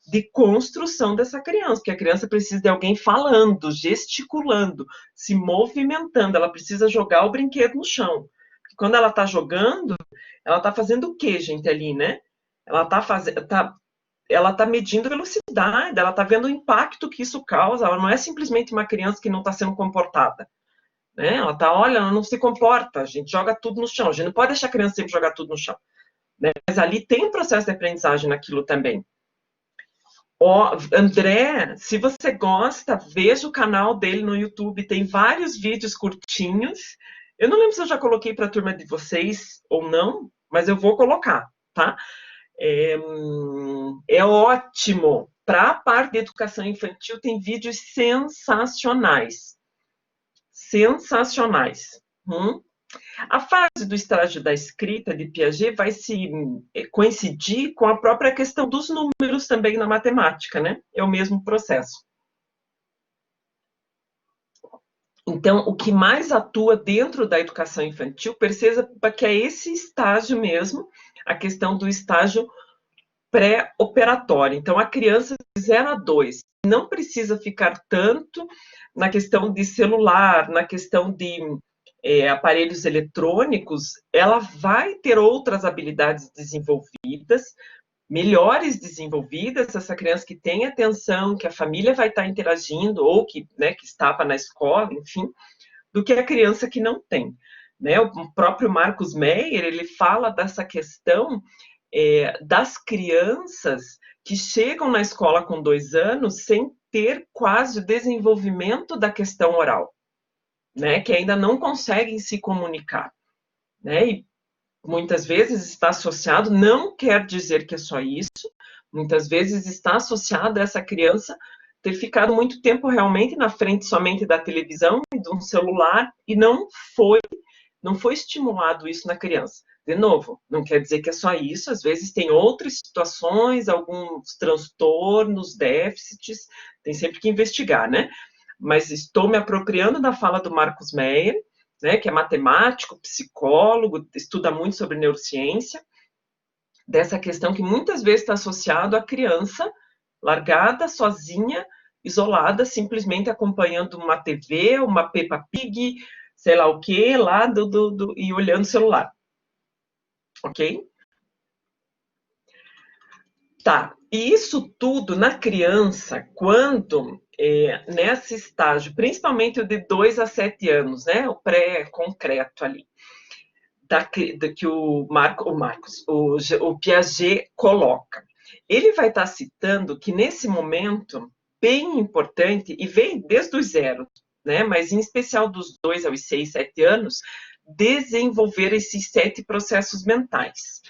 de construção dessa criança, porque a criança precisa de alguém falando, gesticulando, se movimentando, ela precisa jogar o brinquedo no chão. Quando ela está jogando, ela está fazendo o quê, gente, ali, né? Ela tá medindo velocidade, ela está vendo o impacto que isso causa, ela não é simplesmente uma criança que não está sendo comportada. Né? Olha, ela não se comporta, a gente joga tudo no chão, a gente não pode deixar a criança sempre jogar tudo no chão. Né? Mas ali tem um processo de aprendizagem naquilo também. André, se você gosta, veja o canal dele no YouTube, tem vários vídeos curtinhos. Eu não lembro se eu já coloquei para a turma de vocês ou não, mas eu vou colocar, tá? É ótimo. Para a parte de educação infantil, tem vídeos sensacionais. Sensacionais. A fase do estágio da escrita de Piaget vai se coincidir com a própria questão dos números também na matemática, né? É o mesmo processo. Então, o que mais atua dentro da educação infantil, perceba que é esse estágio mesmo, a questão do estágio pré-operatório. Então, a criança de 0 a 2 não precisa ficar tanto na questão de celular, na questão de aparelhos eletrônicos, ela vai ter outras habilidades desenvolvidas melhores desenvolvidas, essa criança que tem atenção, que a família vai estar interagindo, ou que, né, que estava na escola, enfim, do que a criança que não tem. Né? O próprio Marcos Meyer, ele fala dessa questão das crianças que chegam na escola com 2 anos sem ter quase o desenvolvimento da questão oral, né? Que ainda não conseguem se comunicar. Né? E muitas vezes está associado, não quer dizer que é só isso, muitas vezes está associado a essa criança ter ficado muito tempo realmente na frente somente da televisão e de um celular e não foi estimulado isso na criança. De novo, não quer dizer que é só isso, às vezes tem outras situações, alguns transtornos, déficits, tem sempre que investigar, né? Mas estou me apropriando da fala do Marcos Meyer, né, que é matemático, psicólogo, estuda muito sobre neurociência, dessa questão que muitas vezes está associado à criança largada, sozinha, isolada, simplesmente acompanhando uma TV, uma Peppa Pig, sei lá o que, lá e olhando o celular. Ok? Tá, e isso tudo na criança, quando nesse estágio, principalmente o de 2 a 7 anos, né, o pré-concreto ali, que o Piaget coloca. Ele vai estar citando que nesse momento, bem importante, e vem desde os 0, né, mas em especial dos 2 aos 6, 7 anos, desenvolver esses 7 processos mentais.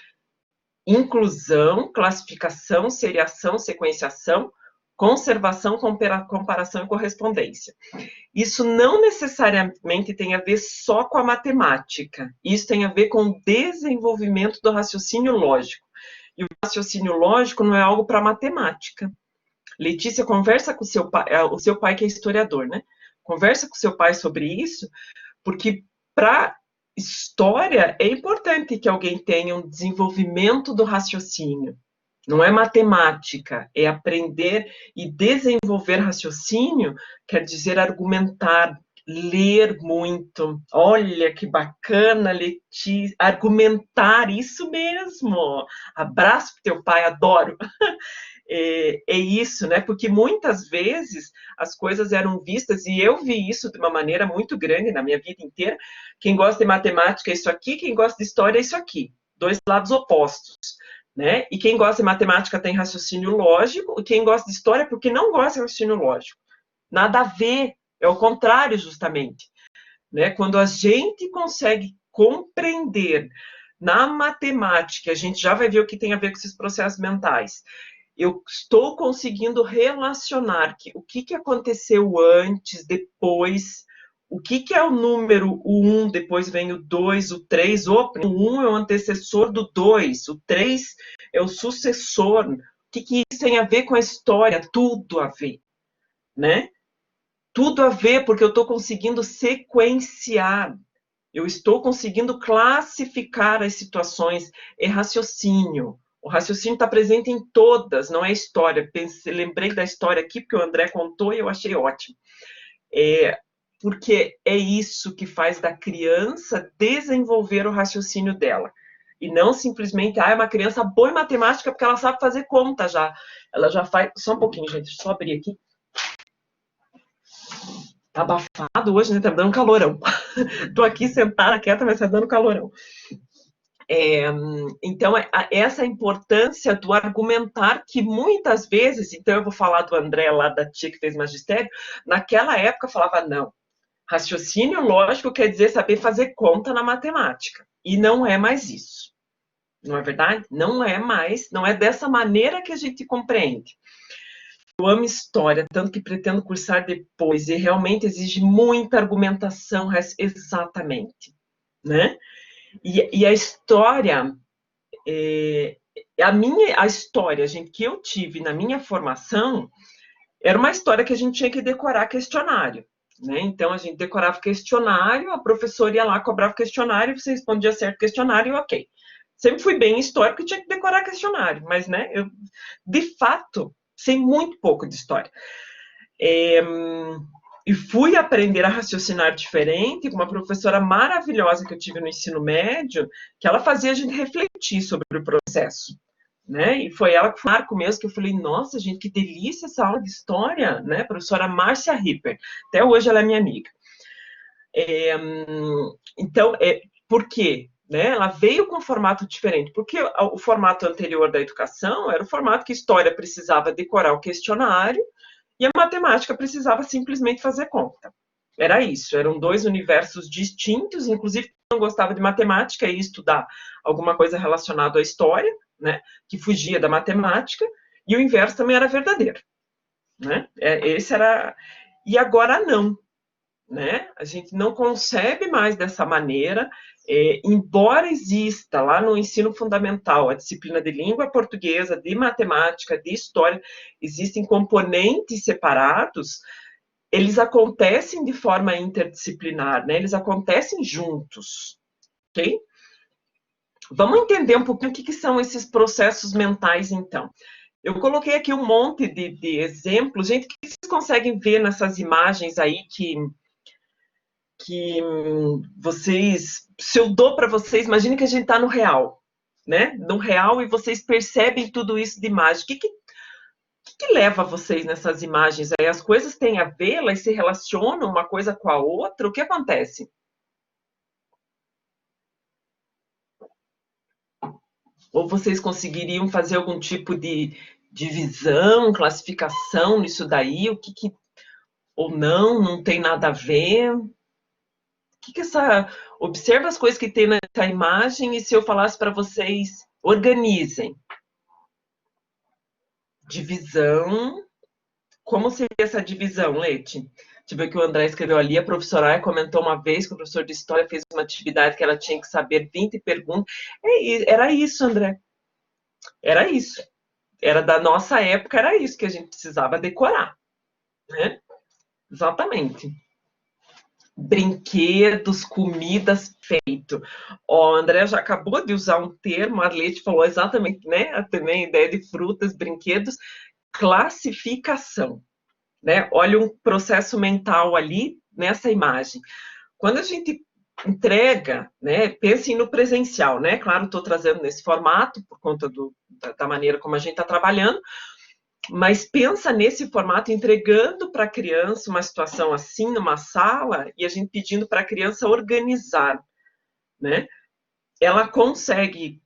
Inclusão, classificação, seriação, sequenciação, conservação, comparação e correspondência. Isso não necessariamente tem a ver só com a matemática. Isso tem a ver com o desenvolvimento do raciocínio lógico. E o raciocínio lógico não é algo para matemática. Letícia, conversa com o seu pai que é historiador, né? Conversa com o seu pai sobre isso, porque para história é importante que alguém tenha um desenvolvimento do raciocínio. Não é matemática, é aprender e desenvolver raciocínio, quer dizer argumentar, ler muito. Olha que bacana, Letícia, argumentar, isso mesmo. Abraço pro teu pai, adoro. É isso, né? Porque muitas vezes as coisas eram vistas, e eu vi isso de uma maneira muito grande na minha vida inteira. Quem gosta de matemática é isso aqui, quem gosta de história é isso aqui. 2 lados opostos. Né? E quem gosta de matemática tem raciocínio lógico, e quem gosta de história porque não gosta de raciocínio lógico. Nada a ver, é o contrário, justamente. Né? Quando a gente consegue compreender na matemática, a gente já vai ver o que tem a ver com esses processos mentais. Eu estou conseguindo relacionar o que aconteceu antes, depois, o que é o número 1, depois vem o 2, o 3, o 1 é o antecessor do 2, o 3 é o sucessor. O que isso tem a ver com a história? Tudo a ver, né? Tudo a ver, porque eu estou conseguindo sequenciar, eu estou conseguindo classificar as situações, é raciocínio. O raciocínio está presente em todas, não é história. Lembrei da história aqui, porque o André contou e eu achei ótimo. Porque é isso que faz da criança desenvolver o raciocínio dela. E não simplesmente, é uma criança boa em matemática porque ela sabe fazer conta já. Ela já faz... Só um pouquinho, gente, deixa eu só abrir aqui. Tá abafado hoje, né? Tá dando calorão. Tô aqui sentada quieta, mas tá dando calorão. Então, essa importância do argumentar, que muitas vezes, então eu vou falar do André lá, da tia que fez magistério, naquela época falava, não, raciocínio lógico quer dizer saber fazer conta na matemática, e não é mais isso, não é verdade? Não é mais, não é dessa maneira que a gente compreende. Eu amo história, tanto que pretendo cursar depois, e realmente exige muita argumentação, exatamente, né? E a história, a história, gente, que eu tive na minha formação, era uma história que a gente tinha que decorar questionário, né? Então, a gente decorava questionário, a professora ia lá, cobrava questionário, você respondia certo questionário, ok. Sempre fui bem em história, porque tinha que decorar questionário, mas, né, eu, de fato, sei muito pouco de história. E fui aprender a raciocinar diferente com uma professora maravilhosa que eu tive no ensino médio, que ela fazia a gente refletir sobre o processo, né? E foi ela que marcou mesmo, que eu falei, nossa, gente, que delícia essa aula de história, né? Professora Márcia Ripper. Até hoje ela é minha amiga. Então, por quê? Né? Ela veio com um formato diferente, porque o formato anterior da educação era o formato que a história precisava decorar o questionário e a matemática precisava simplesmente fazer conta. Era isso, eram dois universos distintos, inclusive quem não gostava de matemática ia estudar alguma coisa relacionada à história, né, que fugia da matemática, e o inverso também era verdadeiro. Né? Esse era... E agora não. Né? A gente não concebe mais dessa maneira, embora exista lá no ensino fundamental a disciplina de língua portuguesa, de matemática, de história, existem componentes separados, eles acontecem de forma interdisciplinar, né? Eles acontecem juntos, ok? Vamos entender um pouquinho o que são esses processos mentais, então. Eu coloquei aqui um monte de exemplos. Gente, o que vocês conseguem ver nessas imagens aí que vocês, se eu dou para vocês, imagine que a gente está no real, né? No real, e vocês percebem tudo isso de imagem. O que leva vocês nessas imagens aí? As coisas têm a ver, elas se relacionam uma coisa com a outra? O que acontece? Ou vocês conseguiriam fazer algum tipo de divisão, classificação nisso daí? Ou não tem nada a ver? Observa as coisas que tem nessa imagem e se eu falasse para vocês, organizem. Divisão. Como seria essa divisão, Leite? Deixa eu ver o que o André escreveu ali. A professora comentou uma vez que o professor de história fez uma atividade que ela tinha que saber 20 perguntas. Era isso, André. Era isso. Era da nossa época, era isso que a gente precisava decorar. Né? Exatamente. Brinquedos, comidas, feito. Ó, a André já acabou de usar um termo, a Arlete falou exatamente, né? Também a ideia de frutas, brinquedos, classificação. Né? Olha um processo mental ali nessa imagem. Quando a gente entrega, né, pensem no presencial, né? Claro, estou trazendo nesse formato por conta da maneira como a gente está trabalhando, mas pensa nesse formato entregando para a criança uma situação assim numa sala e a gente pedindo para a criança organizar, né? Ela consegue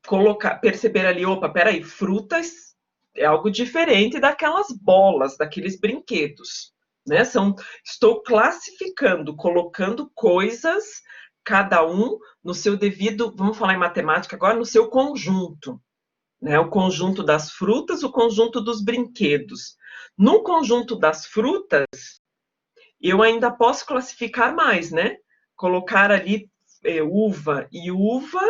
perceber ali, opa, peraí, frutas é algo diferente daquelas bolas, daqueles brinquedos, né? Estou classificando, colocando coisas, cada um no seu devido, vamos falar em matemática agora, no seu conjunto. Né, o conjunto das frutas, o conjunto dos brinquedos. No conjunto das frutas, eu ainda posso classificar mais, né? Colocar ali uva e uva,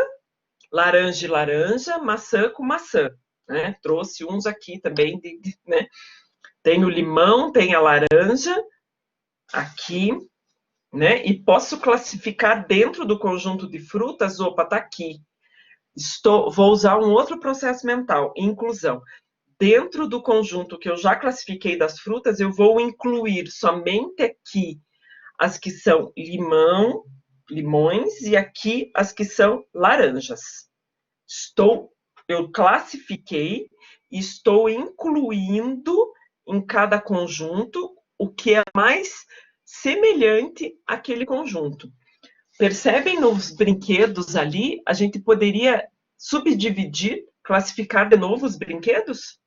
laranja e laranja, maçã com maçã. Né? Trouxe uns aqui também, né? Tem o limão, tem a laranja aqui, né? E posso classificar dentro do conjunto de frutas, opa, tá aqui. Vou usar um outro processo mental, inclusão. Dentro do conjunto que eu já classifiquei das frutas, eu vou incluir somente aqui as que são limões, e aqui as que são laranjas. Eu classifiquei e estou incluindo em cada conjunto o que é mais semelhante àquele conjunto. Percebem nos brinquedos ali? A gente poderia subdividir, classificar de novo os brinquedos?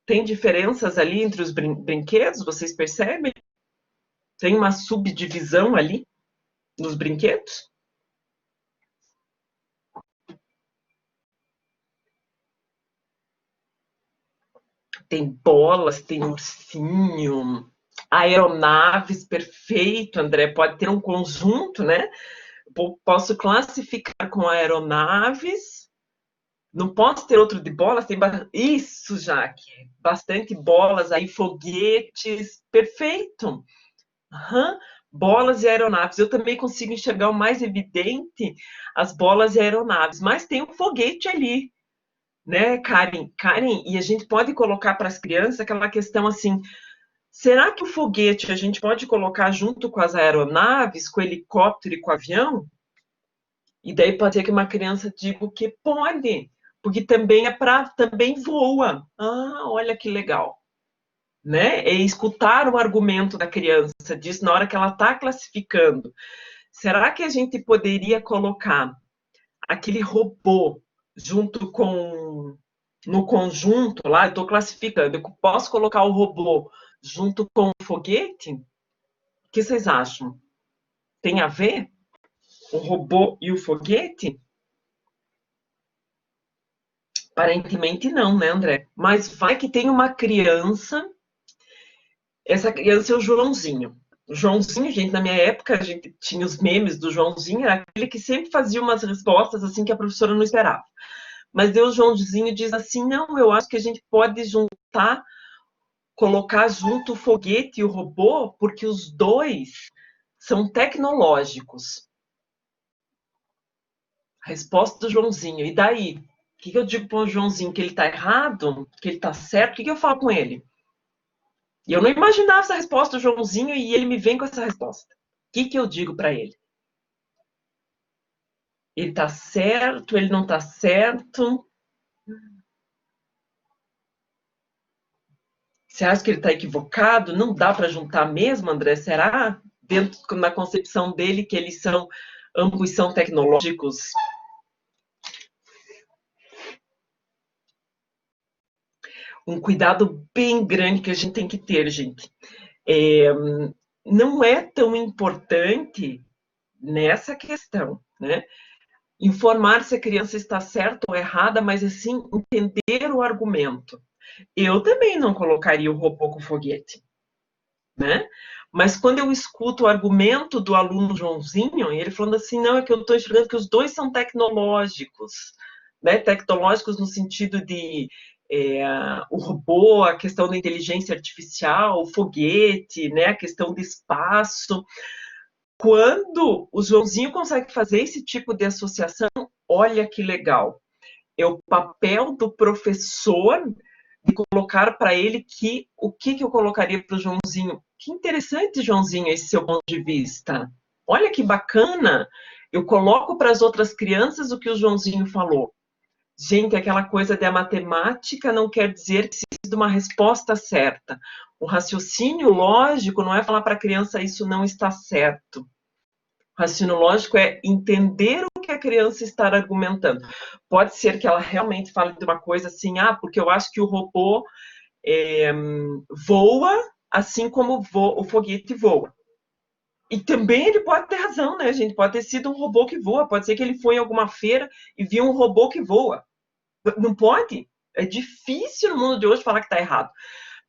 Tem diferenças ali entre os brinquedos? Vocês percebem? Tem uma subdivisão ali nos brinquedos? Tem bolas, tem ursinho, aeronaves, perfeito, André. Pode ter um conjunto, né? Posso classificar com aeronaves. Não posso ter outro de bolas? Tem isso, Jaque. Bastante bolas aí, foguetes. Perfeito. Uhum. Bolas e aeronaves. Eu também consigo enxergar o mais evidente, as bolas e aeronaves. Mas tem um foguete ali, né, Karen? Karen, e a gente pode colocar para as crianças aquela questão assim, será que o foguete a gente pode colocar junto com as aeronaves, com o helicóptero e com o avião? E daí pode ser que uma criança diga que pode, porque também voa. Ah, olha que legal. Né? É escutar o argumento da criança, disso na hora que ela está classificando. Será que a gente poderia colocar aquele robô junto com no conjunto lá? Eu estou classificando. Eu posso colocar o robô junto com o foguete? O que vocês acham? Tem a ver o robô e o foguete? Aparentemente não, né, André? Mas vai que tem uma criança. Essa criança é o Joãozinho. O Joãozinho, gente, na minha época, a gente tinha os memes do Joãozinho, era aquele que sempre fazia umas respostas assim que a professora não esperava. Mas Deus, o Joãozinho diz assim, não, eu acho que a gente pode juntar, colocar junto o foguete e o robô, porque os dois são tecnológicos. A resposta do Joãozinho. E daí? O que eu digo para o Joãozinho? Que ele está errado? Que ele está certo? O que eu falo com ele? E eu não imaginava essa resposta do Joãozinho e ele me vem com essa resposta. O que eu digo para ele? Ele está certo? Ele não está certo? Você acha que ele está equivocado? Não dá para juntar mesmo, André? Será? Dentro da concepção dele que eles são, ambos são tecnológicos? Um cuidado bem grande que a gente tem que ter, gente. Não é tão importante nessa questão, né? Informar se a criança está certa ou errada, mas assim, entender o argumento. Eu também não colocaria o robô com foguete, né? Mas quando eu escuto o argumento do aluno Joãozinho, ele falando assim, não, é que eu estou enxergando que os dois são tecnológicos, né? Tecnológicos no sentido de o robô, a questão da inteligência artificial, o foguete, né? A questão do espaço. Quando o Joãozinho consegue fazer esse tipo de associação, olha que legal. É o papel do professor de colocar para ele o que eu colocaria para o Joãozinho. Que interessante, Joãozinho, esse seu ponto de vista. Olha que bacana. Eu coloco para as outras crianças o que o Joãozinho falou. Gente, aquela coisa da matemática não quer dizer que precisa de uma resposta certa. O raciocínio lógico não é falar para a criança isso não está certo. O raciocínio lógico é entender o que a criança está argumentando. Pode ser que ela realmente fale de uma coisa assim, porque eu acho que o robô voa assim como o foguete voa. E também ele pode ter razão, né, gente? Pode ter sido um robô que voa, pode ser que ele foi em alguma feira e viu um robô que voa. Não pode? É difícil no mundo de hoje falar que está errado.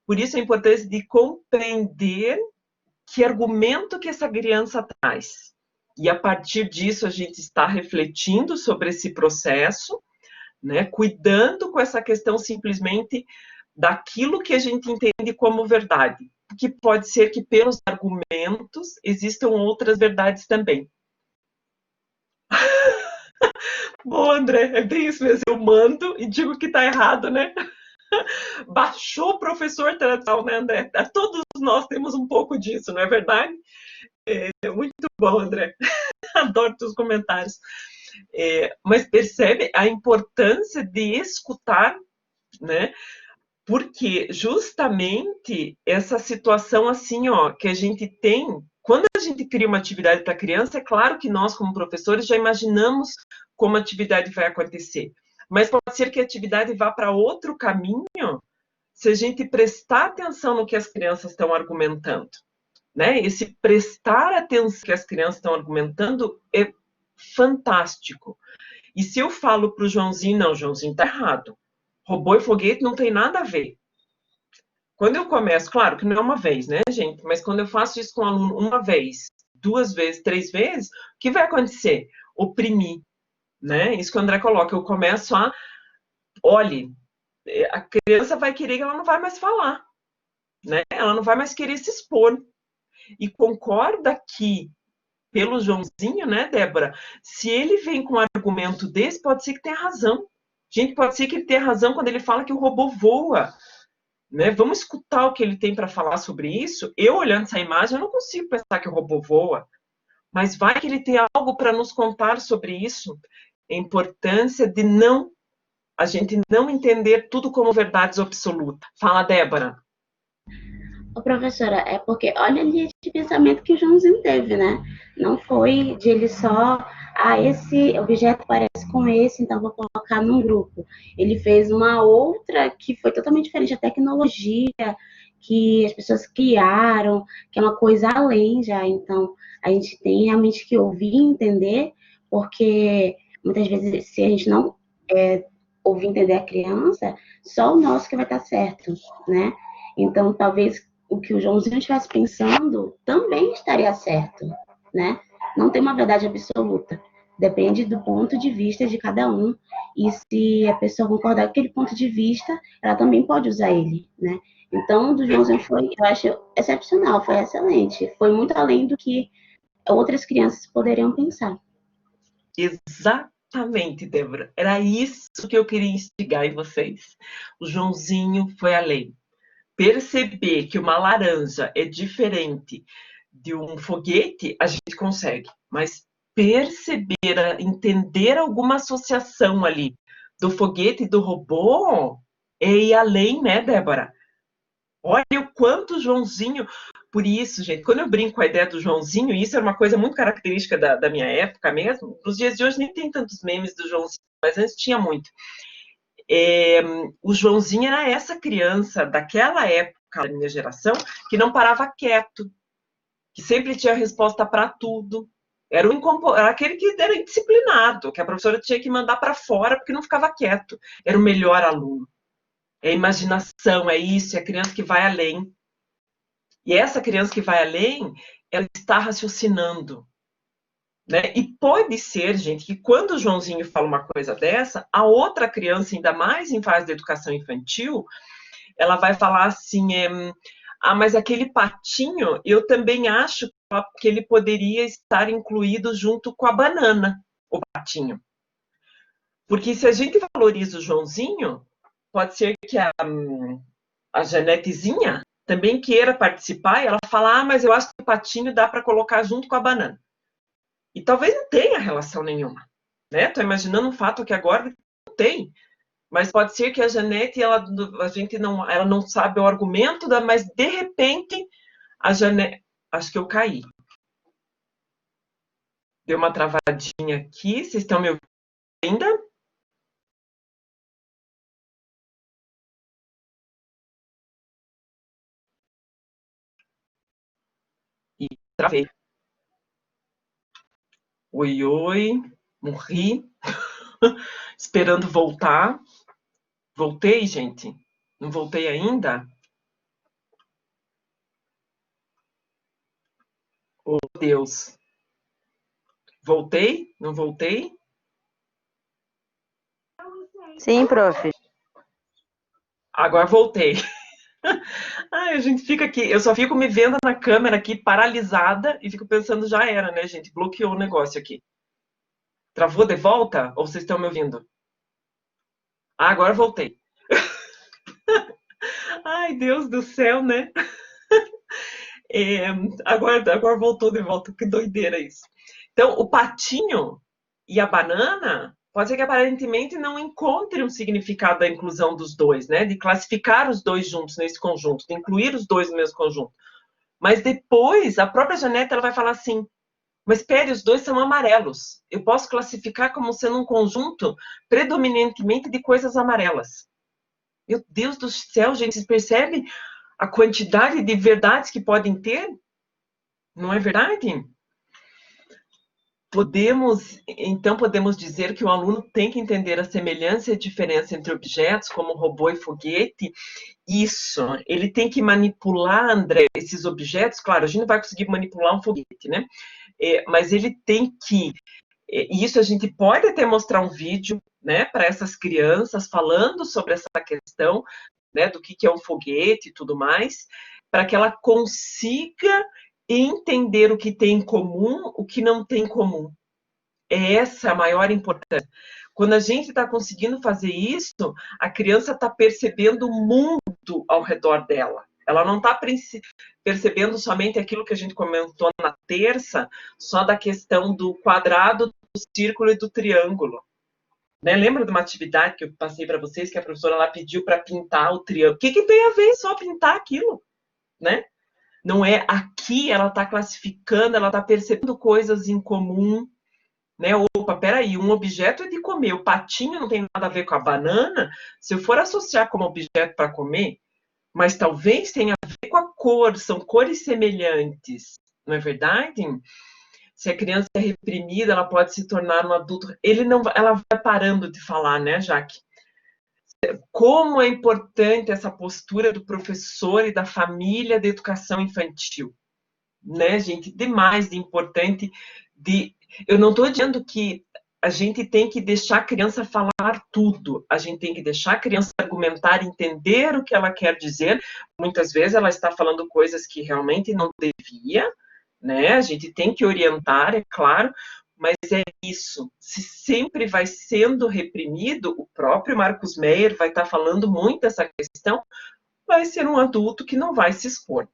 Por isso a importância de compreender que argumento que essa criança traz. E a partir disso a gente está refletindo sobre esse processo, né, cuidando com essa questão simplesmente daquilo que a gente entende como verdade, porque pode ser que pelos argumentos existam outras verdades também. Bom, André, é bem isso mesmo, eu mando e digo que está errado, né? Baixou o professor tradicional, né, André? Todos nós temos um pouco disso, não é verdade? Muito bom, André. Adoro teus comentários. Mas percebe a importância de escutar, né? Porque justamente essa situação assim, que a gente tem, quando a gente cria uma atividade para criança, é claro que nós, como professores, já imaginamos como a atividade vai acontecer. Mas pode ser que a atividade vá para outro caminho se a gente prestar atenção no que as crianças estão argumentando. Né? Esse prestar atenção no que as crianças estão argumentando é fantástico. E se eu falo para o Joãozinho, não, Joãozinho, está errado. Robô e foguete não tem nada a ver. Quando eu começo, claro que não é uma vez, né, gente? Mas quando eu faço isso com o aluno uma vez, duas vezes, três vezes, o que vai acontecer? Oprimir, né? Isso que o André coloca. Eu começo olhe, a criança vai querer que ela não vai mais falar, né? Ela não vai mais querer se expor. E concorda que, pelo Joãozinho, né, Débora? Se ele vem com um argumento desse, pode ser que tenha razão. Gente, pode ser que ele tenha razão quando ele fala que o robô voa. Né? Vamos escutar o que ele tem para falar sobre isso. Eu, olhando essa imagem, eu não consigo pensar que o robô voa. Mas vai que ele tem algo para nos contar sobre isso. A importância de não a gente não entender tudo como verdades absolutas. Fala, Débora. Ô, professora, é porque olha a linha de pensamento que o Joãozinho teve, né? Não foi de ele só, esse objeto parece com esse, então vou colocar num grupo. Ele fez uma outra que foi totalmente diferente, a tecnologia que as pessoas criaram, que é uma coisa além já. Então, a gente tem realmente que ouvir e entender, porque muitas vezes, se a gente não ouvir e entender a criança, só o nosso que vai estar certo, né? Então, talvez o que o Joãozinho estivesse pensando também estaria certo, né? Não tem uma verdade absoluta. Depende do ponto de vista de cada um. E se a pessoa concordar com aquele ponto de vista, ela também pode usar ele, né? Então, o do Joãozinho foi, eu acho, excepcional, foi excelente. Foi muito além do que outras crianças poderiam pensar. Exatamente, Débora. Era isso que eu queria instigar em vocês. O Joãozinho foi além. Perceber que uma laranja é diferente de um foguete, a gente consegue. Mas perceber, entender alguma associação ali do foguete e do robô é ir além, né, Débora? Olha o quanto o Joãozinho. Por isso, gente, quando eu brinco com a ideia do Joãozinho, e isso era uma coisa muito característica da minha época mesmo, nos dias de hoje nem tem tantos memes do Joãozinho, mas antes tinha muito. O Joãozinho era essa criança daquela época da minha geração que não parava quieto, que sempre tinha resposta para tudo. Era aquele que era indisciplinado, que a professora tinha que mandar para fora porque não ficava quieto. Era o melhor aluno. É a imaginação, é isso, é a criança que vai além. E essa criança que vai além, ela está raciocinando. Né? E pode ser, gente, que quando o Joãozinho fala uma coisa dessa, a outra criança, ainda mais em fase de educação infantil, ela vai falar assim, mas aquele patinho, eu também acho que ele poderia estar incluído junto com a banana, o patinho. Porque se a gente valoriza o Joãozinho, pode ser que a Janetezinha também queira participar e ela fala, mas eu acho que o patinho dá para colocar junto com a banana. E talvez não tenha relação nenhuma. Né? Estou imaginando um fato que agora não tem. Mas pode ser que a Janete, ela não sabe o argumento, mas de repente a Janete. Acho que eu caí. Deu uma travadinha aqui. Vocês estão me ouvindo ainda? E travei. Oi, oi. Morri. Esperando voltar. Voltei, gente? Não voltei ainda? Oh, Deus. Voltei? Não voltei? Sim, prof. Agora voltei. Ai, a gente fica aqui, eu só fico me vendo na câmera aqui, paralisada, e fico pensando, já era, né, gente? Bloqueou o negócio aqui. Travou de volta? Ou vocês estão me ouvindo? Ah, agora voltei. Ai, Deus do céu, né? Agora voltou de volta, que doideira isso. Então, o patinho e a banana, pode ser que aparentemente não encontre um significado da inclusão dos dois, né? De classificar os dois juntos nesse conjunto, de incluir os dois no mesmo conjunto. Mas depois, a própria Janete ela vai falar assim, mas espere, os dois são amarelos. Eu posso classificar como sendo um conjunto predominantemente de coisas amarelas. Meu Deus do céu, gente, vocês percebem a quantidade de verdades que podem ter? Não é verdade? Podemos dizer que o aluno tem que entender a semelhança e a diferença entre objetos como robô e foguete. Isso, ele tem que manipular, André, esses objetos. Claro, a gente não vai conseguir manipular um foguete, né? Mas ele tem que. E isso a gente pode até mostrar um vídeo, né, para essas crianças falando sobre essa questão, né, do que é um foguete e tudo mais, para que ela consiga entender o que tem em comum, o que não tem em comum. É essa a maior importância. Quando a gente está conseguindo fazer isso, a criança está percebendo o mundo ao redor dela. Ela não está percebendo somente aquilo que a gente comentou na terça, só da questão do quadrado, do círculo e do triângulo. Né? Lembra de uma atividade que eu passei para vocês, que a professora lá pediu para pintar o triângulo? O que tem a ver só pintar aquilo? Né? Não é aqui, ela está classificando, ela está percebendo coisas em comum. Né? Opa, peraí, um objeto é de comer, o patinho não tem nada a ver com a banana, se eu for associar como objeto para comer, mas talvez tenha a ver com a cor, são cores semelhantes, não é verdade? Se a criança é reprimida, ela pode se tornar um adulto. Ela vai parando de falar, né, Jaque? Como é importante essa postura do professor e da família de educação infantil, né, gente? Demais de importante. Eu não estou dizendo que a gente tem que deixar a criança falar tudo, a gente tem que deixar a criança argumentar, entender o que ela quer dizer. Muitas vezes ela está falando coisas que realmente não devia, né? A gente tem que orientar, é claro, mas é isso. Se sempre vai sendo reprimido, o próprio Marcos Meyer vai estar falando muito essa questão, vai ser um adulto que não vai se expor.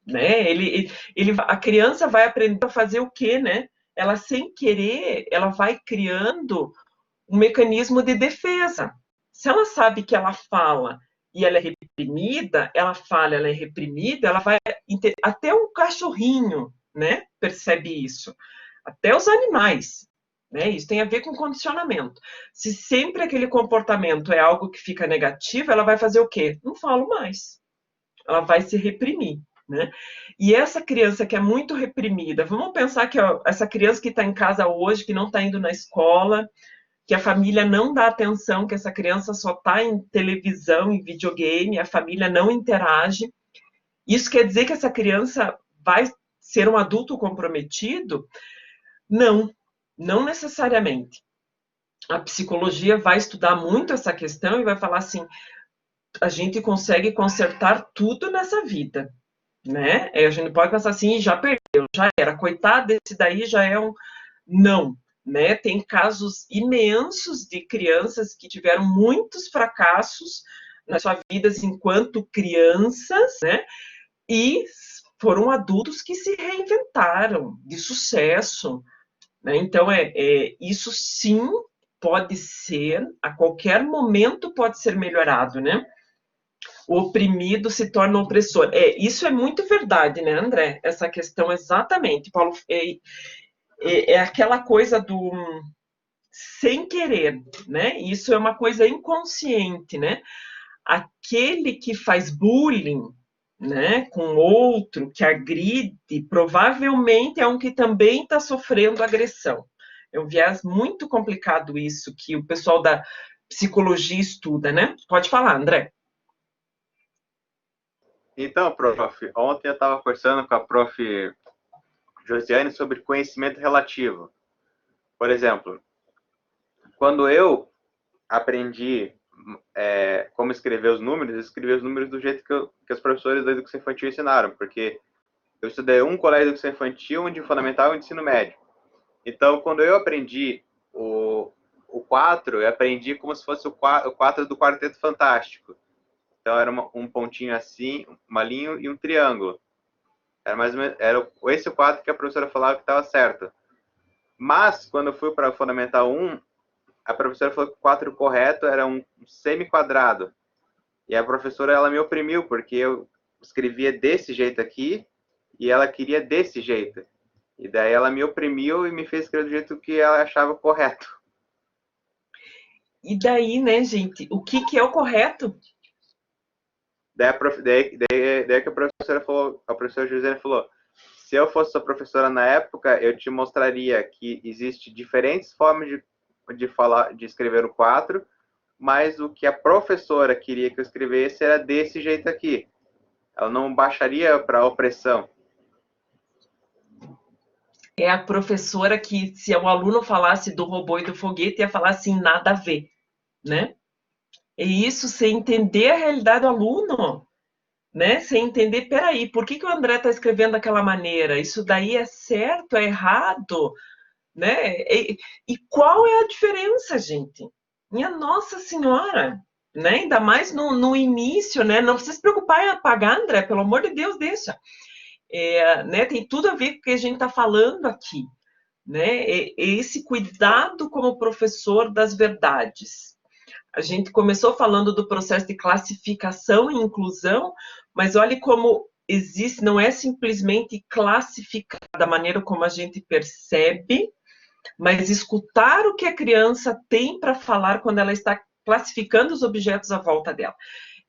Né? A criança vai aprender a fazer o quê, né? Ela, sem querer, ela vai criando um mecanismo de defesa. Se ela sabe que ela fala e ela é reprimida, ela fala, ela é reprimida, ela vai... Até o cachorrinho, né, percebe isso. Até os animais, né? Isso tem a ver com condicionamento. Se sempre aquele comportamento é algo que fica negativo, ela vai fazer o quê? Não falo mais. Ela vai se reprimir. Né? E essa criança que é muito reprimida, vamos pensar que essa criança que está em casa hoje, que não está indo na escola, que a família não dá atenção, que essa criança só está em televisão, em videogame, a família não interage. Isso quer dizer que essa criança vai ser um adulto comprometido? Não, não necessariamente. A psicologia vai estudar muito essa questão e vai falar assim, a gente consegue consertar tudo nessa vida. Né? A gente pode pensar assim, já perdeu, já era, coitado, esse daí já é um... Não, né? Tem casos imensos de crianças que tiveram muitos fracassos nas suas vidas enquanto crianças, né? E foram adultos que se reinventaram, de sucesso, né? Então, isso sim pode ser, a qualquer momento pode ser melhorado, né? O oprimido se torna opressor. Isso é muito verdade, né, André? Essa questão exatamente, Paulo, é aquela coisa do sem querer, né? Isso é uma coisa inconsciente, né? Aquele que faz bullying, né, com outro, que agride, provavelmente é um que também está sofrendo agressão. É um viés muito complicado isso, que o pessoal da psicologia estuda, né? Pode falar, André. Então, prof, ontem eu estava conversando com a prof. Josiane sobre conhecimento relativo. Por exemplo, quando eu aprendi como escrever os números, eu escrevi os números do jeito que os professores da educação infantil ensinaram, porque eu estudei um colégio de educação infantil, um de fundamental e um de ensino médio. Então, quando eu aprendi o 4, eu aprendi como se fosse o 4 do Quarteto Fantástico. Então, era um pontinho assim, uma linha e um triângulo. Era mais ou menos, esse o 4 que a professora falava que estava certo. Mas, quando eu fui para o Fundamental 1, a professora falou que o 4 correto era um semi-quadrado. E a professora, ela me oprimiu, porque eu escrevia desse jeito aqui, e ela queria desse jeito. E daí ela me oprimiu e me fez escrever do jeito que ela achava correto. E daí, né, gente, o que é o correto? Daí que a professora falou, a professora Josiane falou, se eu fosse sua professora na época, eu te mostraria que existe diferentes formas de escrever o 4, mas o que a professora queria que eu escrevesse era desse jeito aqui. Ela não baixaria para opressão. É a professora que, se o aluno falasse do robô e do foguete, ia falar assim, nada a ver, né? E isso sem entender a realidade do aluno, né? Sem entender, peraí, por que o André está escrevendo daquela maneira? Isso daí é certo, é errado, né? E qual é a diferença, gente? Minha Nossa Senhora, né? Ainda mais no início, né? Não precisa se preocupar em apagar, André, pelo amor de Deus, deixa. Né? Tem tudo a ver com o que a gente está falando aqui. né? Esse cuidado como professor das verdades. A gente começou falando do processo de classificação e inclusão, mas olhe como existe, não é simplesmente classificar da maneira como a gente percebe, mas escutar o que a criança tem para falar quando ela está classificando os objetos à volta dela.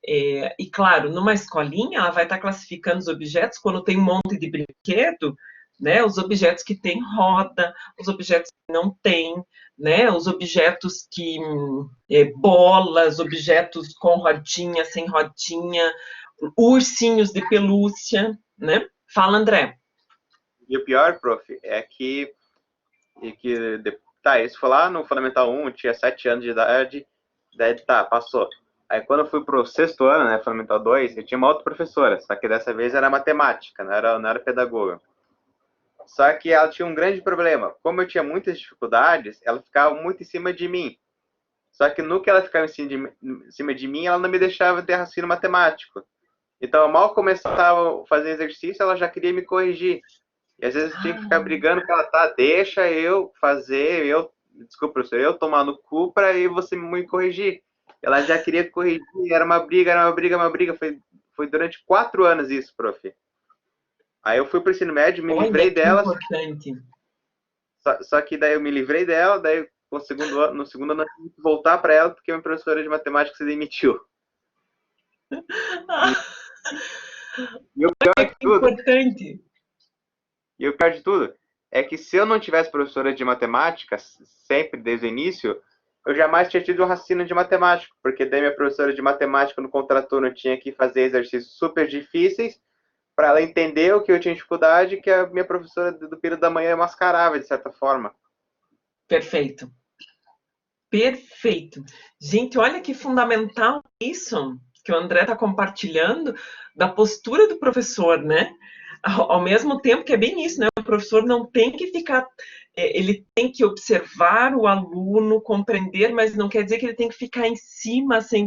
E claro, numa escolinha, ela vai estar classificando os objetos quando tem um monte de brinquedo, né? Os objetos que têm roda, os objetos que não têm, né? Os objetos que bolas, objetos com rodinha, sem rodinha, ursinhos de pelúcia, né? Fala, André. E o pior, prof, é que tá, isso foi lá no Fundamental 1, tinha 7 anos de idade, daí tá, passou. Aí quando eu fui pro 6º ano, né, Fundamental 2, eu tinha uma outra professora, só que dessa vez era matemática, não era pedagoga. Só que ela tinha um grande problema. Como eu tinha muitas dificuldades, ela ficava muito em cima de mim. Só que no que ela ficava em cima de mim, ela não me deixava ter raciocínio matemático. Então, eu mal começava a fazer exercício, ela já queria me corrigir. E às vezes eu tinha que ficar brigando com ela, tá, deixa eu fazer, desculpa, professor, eu tomar no cu para você me corrigir. Ela já queria corrigir, era uma briga, foi durante 4 anos isso, prof. Aí eu fui pro ensino médio, me livrei dela. Importante. Só que daí eu me livrei dela, daí no segundo ano eu tive que voltar para ela porque a minha professora de matemática se demitiu. E o pior de tudo, importante. e o pior de tudo é que se eu não tivesse professora de matemática, sempre desde o início, eu jamais tinha tido um raciocínio de matemática, porque daí minha professora de matemática no contraturno tinha que fazer exercícios super difíceis para ela entender o que eu tinha dificuldade, que a minha professora do período da manhã mascarava, de certa forma. Perfeito. Perfeito. Gente, olha que fundamental isso que o André está compartilhando, da postura do professor, né? Ao mesmo tempo que é bem isso, né? O professor não tem que ficar... Ele tem que observar o aluno, compreender, mas não quer dizer que ele tem que ficar em cima sem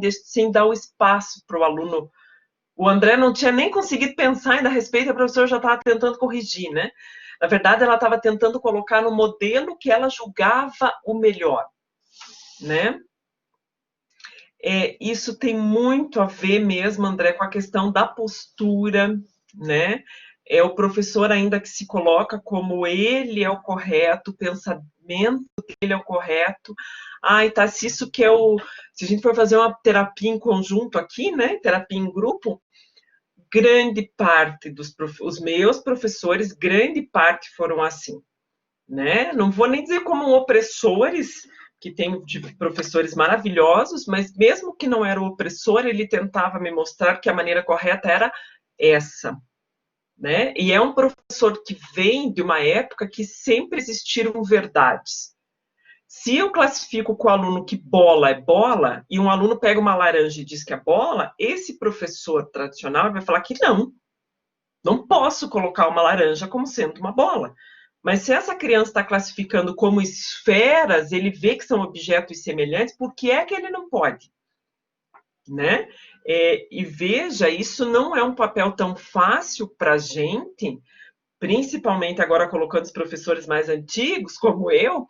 dar o espaço para o aluno. O André não tinha nem conseguido pensar ainda a respeito, a professora já estava tentando corrigir, né? Na verdade, ela estava tentando colocar no modelo que ela julgava o melhor, né? Isso tem muito a ver mesmo, André, com a questão da postura, né? É o professor ainda que se coloca como ele é o correto, o pensamento dele é o correto. Ai, tá, se isso que é o... Se a gente for fazer uma terapia em conjunto aqui, né? Terapia em grupo, grande parte os meus professores, grande parte foram assim, né? Não vou nem dizer como opressores, que tem professores maravilhosos, mas mesmo que não era o opressor, ele tentava me mostrar que a maneira correta era essa, né? E é um professor que vem de uma época que sempre existiram verdades. Se eu classifico com o aluno que bola é bola, e um aluno pega uma laranja e diz que é bola, esse professor tradicional vai falar que não posso colocar uma laranja como sendo uma bola. Mas se essa criança está classificando como esferas, ele vê que são objetos semelhantes, por que é que ele não pode? Né? E veja, isso não é um papel tão fácil para a gente, principalmente agora colocando os professores mais antigos, como eu,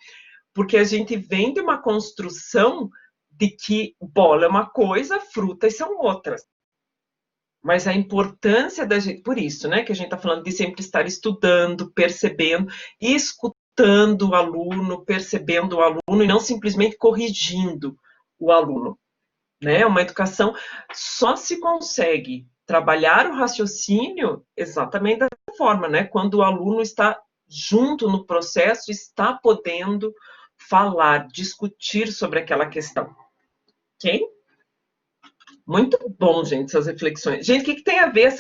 porque a gente vem de uma construção de que bola é uma coisa, frutas são outras. Mas a importância da gente, por isso, né, que a gente está falando de sempre estar estudando, percebendo, escutando o aluno, percebendo o aluno e não simplesmente corrigindo o aluno, né? Uma educação só se consegue trabalhar o raciocínio exatamente dessa forma, né? Quando o aluno está junto no processo, está podendo falar, discutir sobre aquela questão, ok? Muito bom, gente, essas reflexões. Gente, o que tem a ver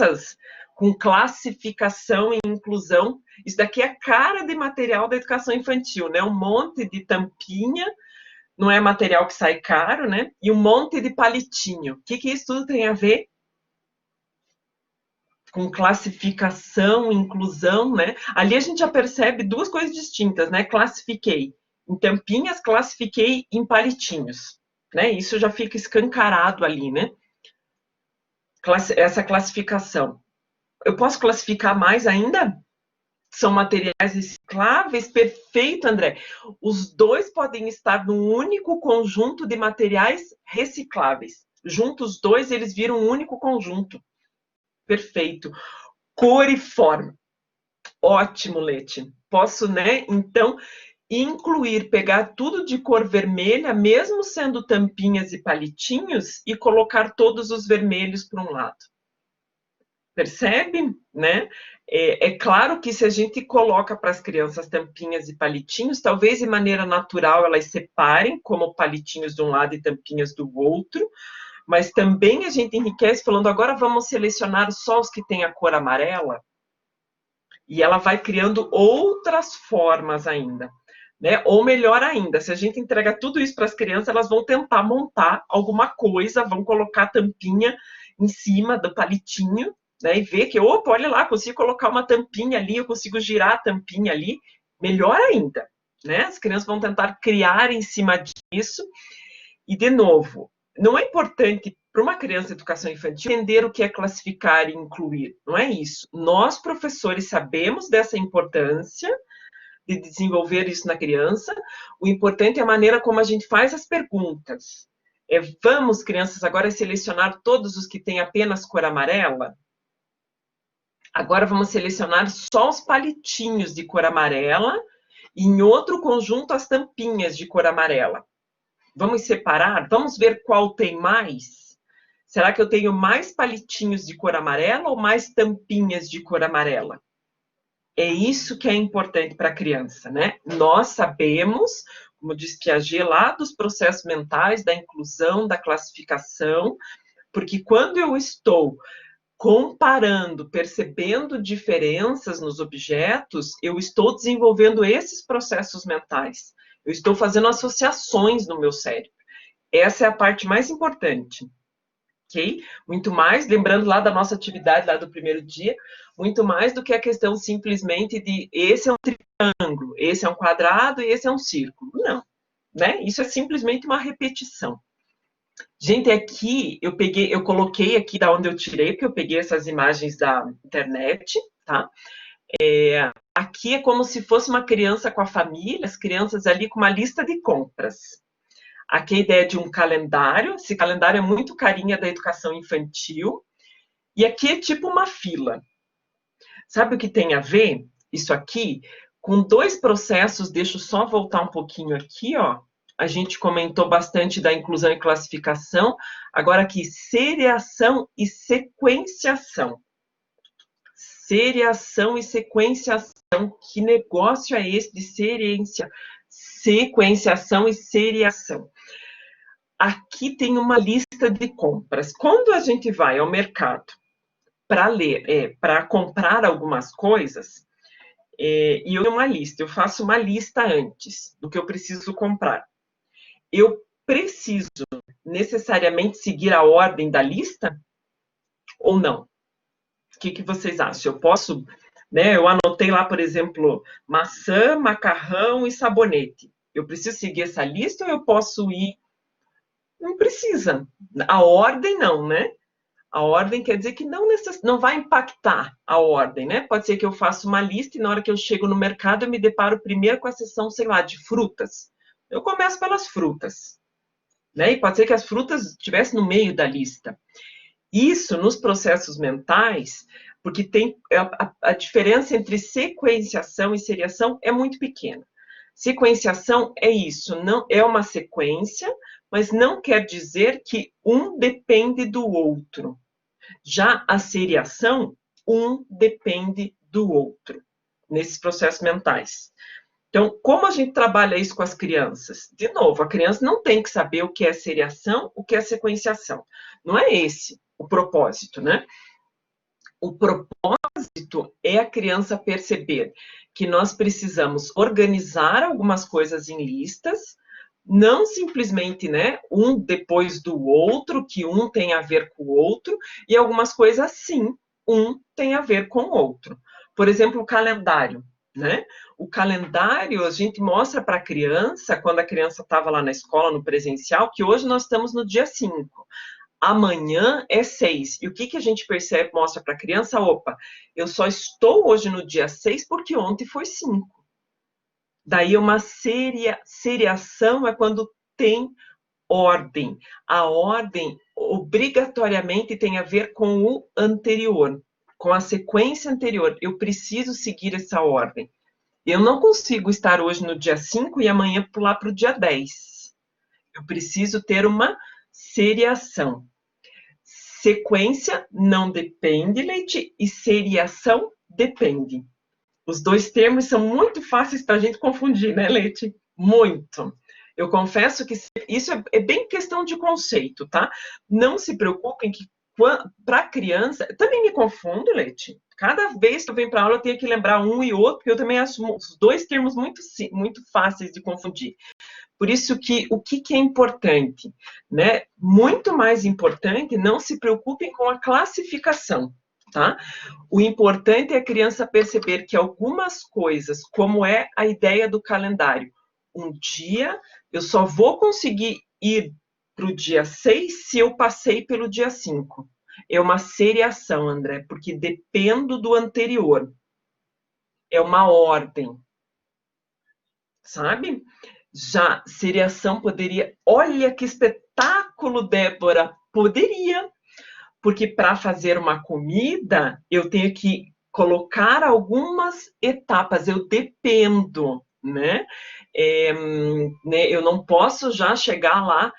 com classificação e inclusão? Isso daqui é a cara de material da educação infantil, né? Um monte de tampinha, não é material que sai caro, né? E um monte de palitinho. O que isso tudo tem a ver com classificação, inclusão, né? Ali a gente já percebe duas coisas distintas, né? Classifiquei em tampinhas, classifiquei em palitinhos, né? Isso já fica escancarado ali, né? Essa classificação. Eu posso classificar mais ainda? São materiais recicláveis? Perfeito, André. Os dois podem estar num único conjunto de materiais recicláveis. Juntos os dois, eles viram um único conjunto. Perfeito. Cor e forma. Ótimo, Leti. Posso, né, então, incluir, pegar tudo de cor vermelha, mesmo sendo tampinhas e palitinhos, e colocar todos os vermelhos para um lado. Percebe? Né? É claro que se a gente coloca para as crianças tampinhas e palitinhos, talvez de maneira natural elas separem, como palitinhos de um lado e tampinhas do outro, mas também a gente enriquece falando, agora vamos selecionar só os que têm a cor amarela, e ela vai criando outras formas ainda. Né? Ou melhor ainda, se a gente entrega tudo isso para as crianças, elas vão tentar montar alguma coisa, vão colocar a tampinha em cima do palitinho, né? E ver que, opa, olha lá, consigo colocar uma tampinha ali, eu consigo girar a tampinha ali, melhor ainda. Né? As crianças vão tentar criar em cima disso. E, de novo, não é importante para uma criança de educação infantil entender o que é classificar e incluir. Não é isso. Nós, professores, sabemos dessa importância de desenvolver isso na criança. O importante é a maneira como a gente faz as perguntas. Vamos, crianças, agora selecionar todos os que têm apenas cor amarela? Agora vamos selecionar só os palitinhos de cor amarela e em outro conjunto as tampinhas de cor amarela. Vamos separar? Vamos ver qual tem mais? Será que eu tenho mais palitinhos de cor amarela ou mais tampinhas de cor amarela? É isso que é importante para a criança, né? Nós sabemos, como diz Piaget lá, dos processos mentais, da inclusão, da classificação, porque quando eu estou comparando, percebendo diferenças nos objetos, eu estou desenvolvendo esses processos mentais. Eu estou fazendo associações no meu cérebro. Essa é a parte mais importante. Ok? Muito mais, lembrando lá da nossa atividade lá do primeiro dia, muito mais do que a questão simplesmente de esse é um triângulo, esse é um quadrado e esse é um círculo. Não, né? Isso é simplesmente uma repetição. Gente, aqui eu coloquei aqui da onde eu tirei, porque eu peguei essas imagens da internet, tá? Aqui é como se fosse uma criança com a família, as crianças ali com uma lista de compras. Aqui a ideia de um calendário, esse calendário é muito carinha da educação infantil, e aqui é tipo uma fila. Sabe o que tem a ver, isso aqui, com dois processos, deixa eu só voltar um pouquinho aqui, ó. A gente comentou bastante da inclusão e classificação, agora aqui, seriação e sequenciação. Seriação e sequenciação, que negócio é esse de sequenciação e seriação? Aqui tem uma lista de compras. Quando a gente vai ao mercado para comprar algumas coisas, e eu tenho uma lista, eu faço uma lista antes do que eu preciso comprar. Eu preciso necessariamente seguir a ordem da lista ou não? O que vocês acham? Eu posso, né? Eu anotei lá, por exemplo, maçã, macarrão e sabonete. Eu preciso seguir essa lista ou eu posso ir? Não precisa. A ordem não, né? A ordem quer dizer que não vai impactar a ordem, né? Pode ser que eu faça uma lista e na hora que eu chego no mercado eu me deparo primeiro com a seção, sei lá, de frutas. Eu começo pelas frutas, né? E pode ser que as frutas estivessem no meio da lista. Isso nos processos mentais, porque tem a diferença entre sequenciação e seriação é muito pequena. Sequenciação é isso, não é uma sequência, mas não quer dizer que um depende do outro. Já a seriação, um depende do outro, nesses processos mentais. Então, como a gente trabalha isso com as crianças? De novo, a criança não tem que saber o que é seriação, o que é sequenciação. Não é esse o propósito, né? O propósito é a criança perceber que nós precisamos organizar algumas coisas em listas, não simplesmente, né, um depois do outro, que um tem a ver com o outro, e algumas coisas sim, um tem a ver com o outro. Por exemplo, o calendário, né? O calendário, a gente mostra para a criança, quando a criança estava lá na escola, no presencial, que hoje nós estamos no dia 5. amanhã é 6. E o que a gente percebe, mostra para a criança? Opa, eu só estou hoje no dia 6 porque ontem foi 5. Daí uma seriação é quando tem ordem. A ordem obrigatoriamente tem a ver com o anterior, com a sequência anterior. Eu preciso seguir essa ordem. Eu não consigo estar hoje no dia 5 e amanhã pular para o dia 10. Eu preciso ter uma seriação. Sequência não depende, Leite, e seriação depende. Os dois termos são muito fáceis para a gente confundir, né, Leite? Muito. Eu confesso que isso é bem questão de conceito, tá? Não se preocupem que para a criança... Também me confundo, Leite. Cada vez que eu venho para aula eu tenho que lembrar um e outro, porque eu também acho os dois termos muito fáceis de confundir. Por isso que o que é importante, né? Muito mais importante, não se preocupem com a classificação, tá? O importante é a criança perceber que algumas coisas, como é a ideia do calendário, um dia eu só vou conseguir ir para o dia 6 se eu passei pelo dia 5. É uma seriação, André, porque dependo do anterior. É uma ordem, sabe? Já seriação poderia... Olha que espetáculo, Débora! Poderia, porque para fazer uma comida, eu tenho que colocar algumas etapas, eu dependo, né? Eu não posso já chegar lá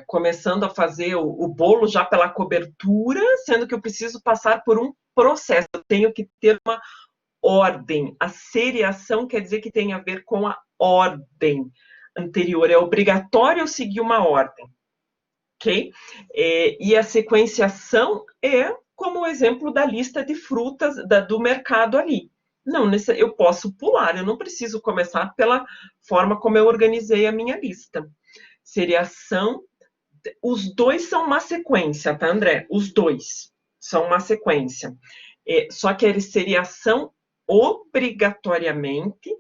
começando a fazer o bolo já pela cobertura, sendo que eu preciso passar por um processo, eu tenho que ter uma ordem. A seriação quer dizer que tem a ver com a ordem anterior, é obrigatório eu seguir uma ordem, ok? E a sequenciação é como o exemplo da lista de frutas do mercado ali. Não, eu posso pular, eu não preciso começar pela forma como eu organizei a minha lista. Seriação, os dois são uma sequência, tá, André? Os dois são uma sequência. Só que a seriação obrigatoriamente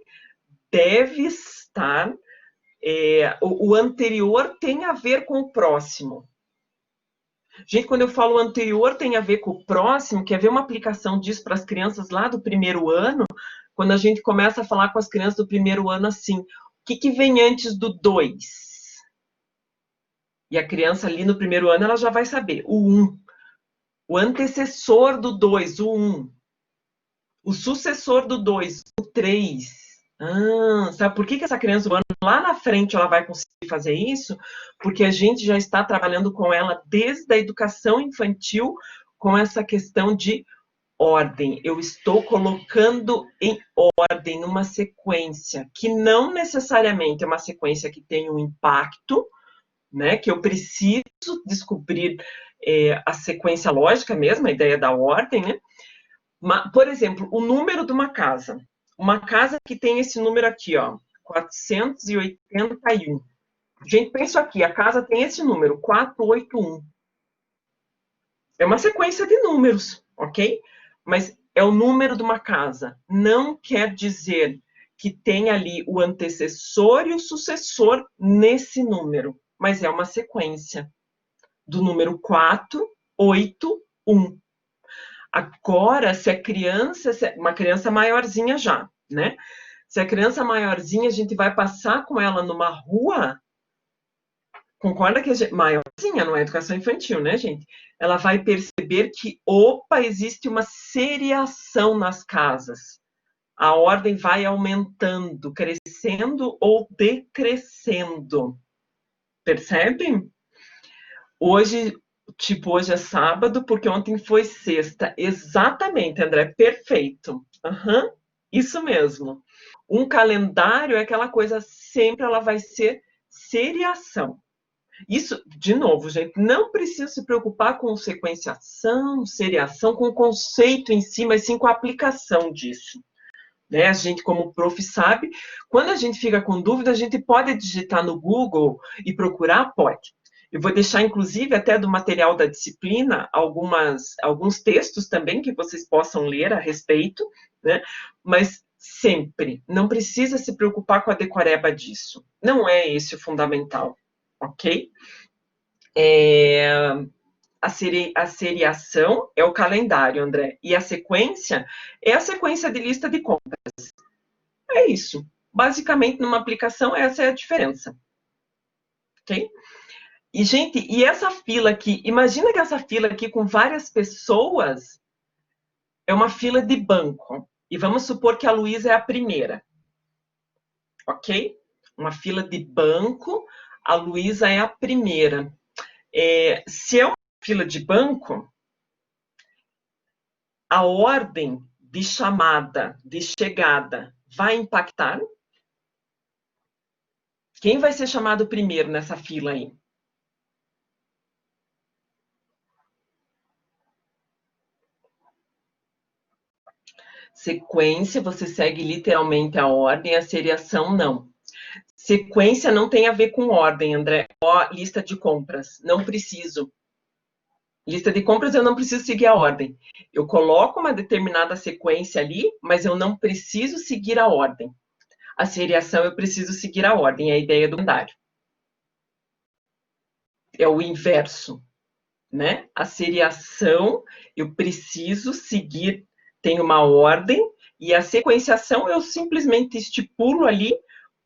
deve estar... o anterior tem a ver com o próximo. Gente, quando eu falo anterior tem a ver com o próximo, quer ver uma aplicação disso para as crianças lá do primeiro ano? Quando a gente começa a falar com as crianças do primeiro ano assim, o que vem antes do 2? E a criança ali no primeiro ano, ela já vai saber. O 1. O antecessor do 2, o 1. O sucessor do 2, o 3. Sabe por que essa criança, lá na frente, ela vai conseguir fazer isso? Porque a gente já está trabalhando com ela desde a educação infantil, com essa questão de ordem. Eu estou colocando em ordem, numa sequência, que não necessariamente é uma sequência que tem um impacto, né? Que eu preciso descobrir a sequência lógica mesmo, a ideia da ordem, né? Por exemplo, o número de uma casa. Uma casa que tem esse número aqui, ó, 481. Gente, pensa aqui, a casa tem esse número, 481. É uma sequência de números, ok? Mas é o número de uma casa. Não quer dizer que tem ali o antecessor e o sucessor nesse número, mas é uma sequência do número 481. Agora, se a criança, uma criança maiorzinha já, né? Se a criança maiorzinha, a gente vai passar com ela numa rua, concorda que maiorzinha, não é educação infantil, né, gente? Ela vai perceber que, opa, existe uma seriação nas casas. A ordem vai aumentando, crescendo ou decrescendo. Percebem? Hoje é sábado, porque ontem foi sexta. Exatamente, André, perfeito. Isso mesmo. Um calendário é aquela coisa, sempre ela vai ser seriação. Isso, de novo, gente, não precisa se preocupar com sequenciação, seriação, com o conceito em si, mas sim com a aplicação disso. Né? A gente, como prof, sabe, quando a gente fica com dúvida, a gente pode digitar no Google e procurar? Pode. Eu vou deixar, inclusive, até do material da disciplina, alguns textos também que vocês possam ler a respeito, né? Mas sempre, não precisa se preocupar com a decoreba disso. Não é esse o fundamental, ok? A seriação é o calendário, André, e a sequência é a sequência de lista de compras. É isso. Basicamente, numa aplicação, essa é a diferença. Ok? E, gente, e essa fila aqui, imagina que essa fila aqui com várias pessoas é uma fila de banco. E vamos supor que a Luísa é a primeira. Ok? Uma fila de banco, a Luísa é a primeira. Se é uma fila de banco, a ordem de chamada, de chegada, vai impactar? Quem vai ser chamado primeiro nessa fila aí? Sequência, você segue literalmente a ordem, a seriação não. Sequência não tem a ver com ordem, André. Ó, lista de compras, não preciso. Lista de compras eu não preciso seguir a ordem. Eu coloco uma determinada sequência ali, mas eu não preciso seguir a ordem. A seriação eu preciso seguir a ordem, é a ideia do calendário. É o inverso, né? A seriação eu preciso seguir, tem uma ordem, e a sequenciação eu simplesmente estipulo ali,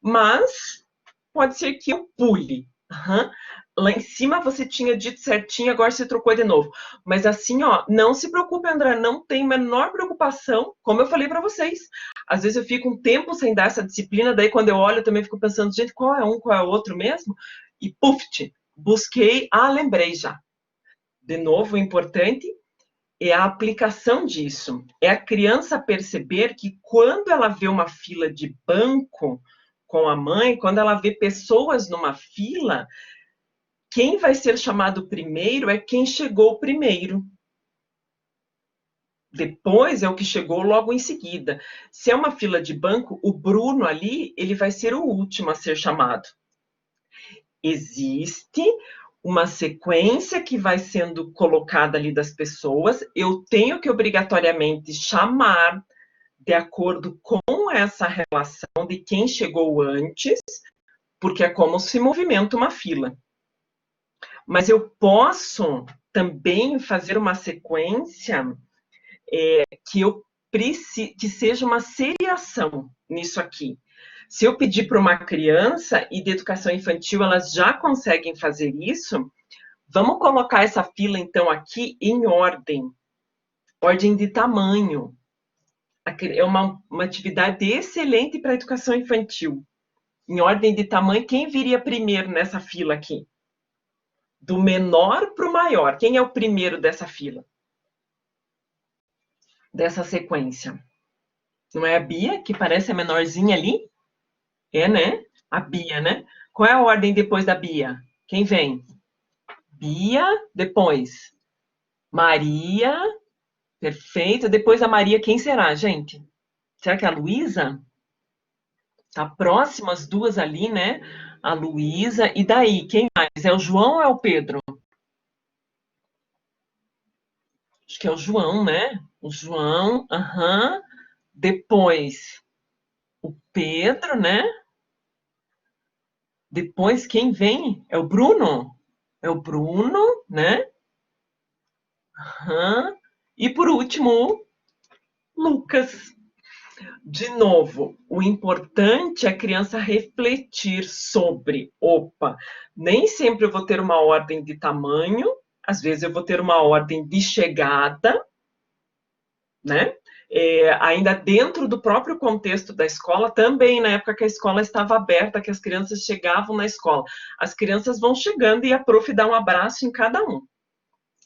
mas pode ser que eu pule. Uhum. Lá em cima você tinha dito certinho, agora você trocou de novo. Mas assim, ó, não se preocupe, André, não tem menor preocupação, como eu falei para vocês. Às vezes eu fico um tempo sem dar essa disciplina, daí quando eu olho eu também fico pensando, gente, qual é um, qual é o outro mesmo? E puf, busquei, lembrei já. De novo, o importante é a aplicação disso. É a criança perceber que quando ela vê uma fila de banco com a mãe, quando ela vê pessoas numa fila, quem vai ser chamado primeiro é quem chegou primeiro. Depois é o que chegou logo em seguida. Se é uma fila de banco, o Bruno ali, ele vai ser o último a ser chamado. Existe uma sequência que vai sendo colocada ali das pessoas, eu tenho que obrigatoriamente chamar de acordo com essa relação de quem chegou antes, porque é como se movimenta uma fila. Mas eu posso também fazer uma sequência que seja uma seriação nisso aqui. Se eu pedir para uma criança e de educação infantil elas já conseguem fazer isso, vamos colocar essa fila então aqui em ordem de tamanho. É uma atividade excelente para a educação infantil. Em ordem de tamanho, quem viria primeiro nessa fila aqui? Do menor para o maior. Quem é o primeiro dessa fila? Dessa sequência? Não é a Bia, que parece a menorzinha ali? É, né? A Bia, né? Qual é a ordem depois da Bia? Quem vem? Bia, depois Maria, perfeito. Depois da Maria, quem será, gente? Será que é a Luísa? Tá próximo as duas ali, né? A Luísa. E daí, quem mais? É o João ou é o Pedro? Acho que é o João, né? O João, aham. Depois, o Pedro, né? Depois, quem vem? É o Bruno? É o Bruno, né? Aham. E por último, Lucas. De novo, o importante é a criança refletir sobre, opa, nem sempre eu vou ter uma ordem de tamanho, às vezes eu vou ter uma ordem de chegada, né? Ainda dentro do próprio contexto da escola, também na época que a escola estava aberta, que as crianças chegavam na escola. As crianças vão chegando e a prof dá um abraço em cada um.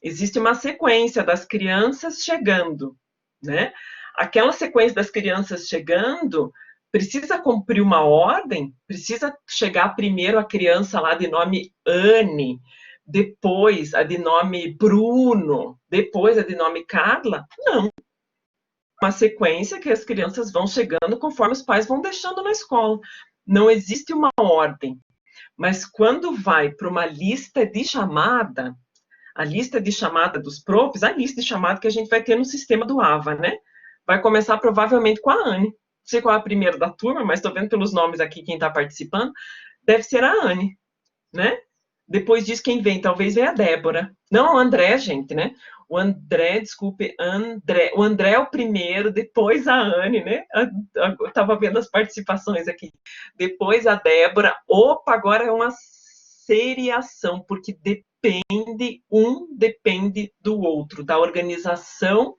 Existe uma sequência das crianças chegando, né? Aquela sequência das crianças chegando precisa cumprir uma ordem, precisa chegar primeiro a criança lá de nome Anne, depois a de nome Bruno, depois a de nome Carla? Não. Uma sequência que as crianças vão chegando conforme os pais vão deixando na escola. Não existe uma ordem. Mas quando vai para uma lista de chamada, a lista de chamada dos profs, a lista de chamada que a gente vai ter no sistema do AVA, né? Vai começar provavelmente com a Anne. Não sei qual é a primeira da turma, mas estou vendo pelos nomes aqui quem está participando. Deve ser a Anne, né? Depois disso, quem vem? Talvez venha a Débora. Não, o André, gente, né? O André, desculpe, André. O André é o primeiro, depois a Anne, né? Eu estava vendo as participações aqui. Depois a Débora. Opa, agora é uma seriação, porque depende do outro, da organização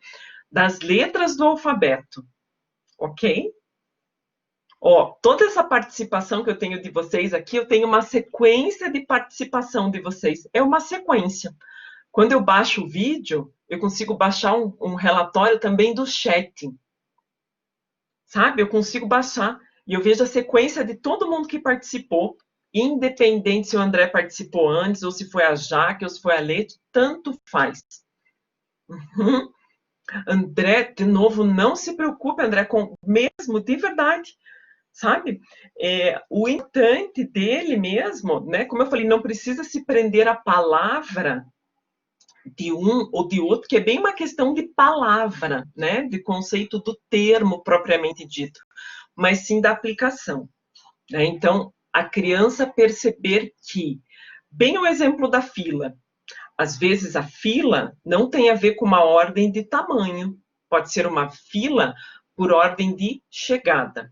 das letras do alfabeto. Ok? Ó, toda essa participação que eu tenho de vocês aqui, eu tenho uma sequência de participação de vocês. É uma sequência. Quando eu baixo o vídeo, eu consigo baixar um relatório também do chat. Sabe? Eu consigo baixar. E eu vejo a sequência de todo mundo que participou, independente se o André participou antes, ou se foi a Jaque, ou se foi a Leti, tanto faz. Uhum. André, de novo, não se preocupe, André, com mesmo, de verdade. Sabe? O importante dele mesmo, né? Como eu falei, não precisa se prender à palavra de um ou de outro, que é bem uma questão de palavra, né? De conceito do termo propriamente dito, mas sim da aplicação. Né? Então, a criança perceber que, bem o exemplo da fila, às vezes a fila não tem a ver com uma ordem de tamanho, pode ser uma fila por ordem de chegada.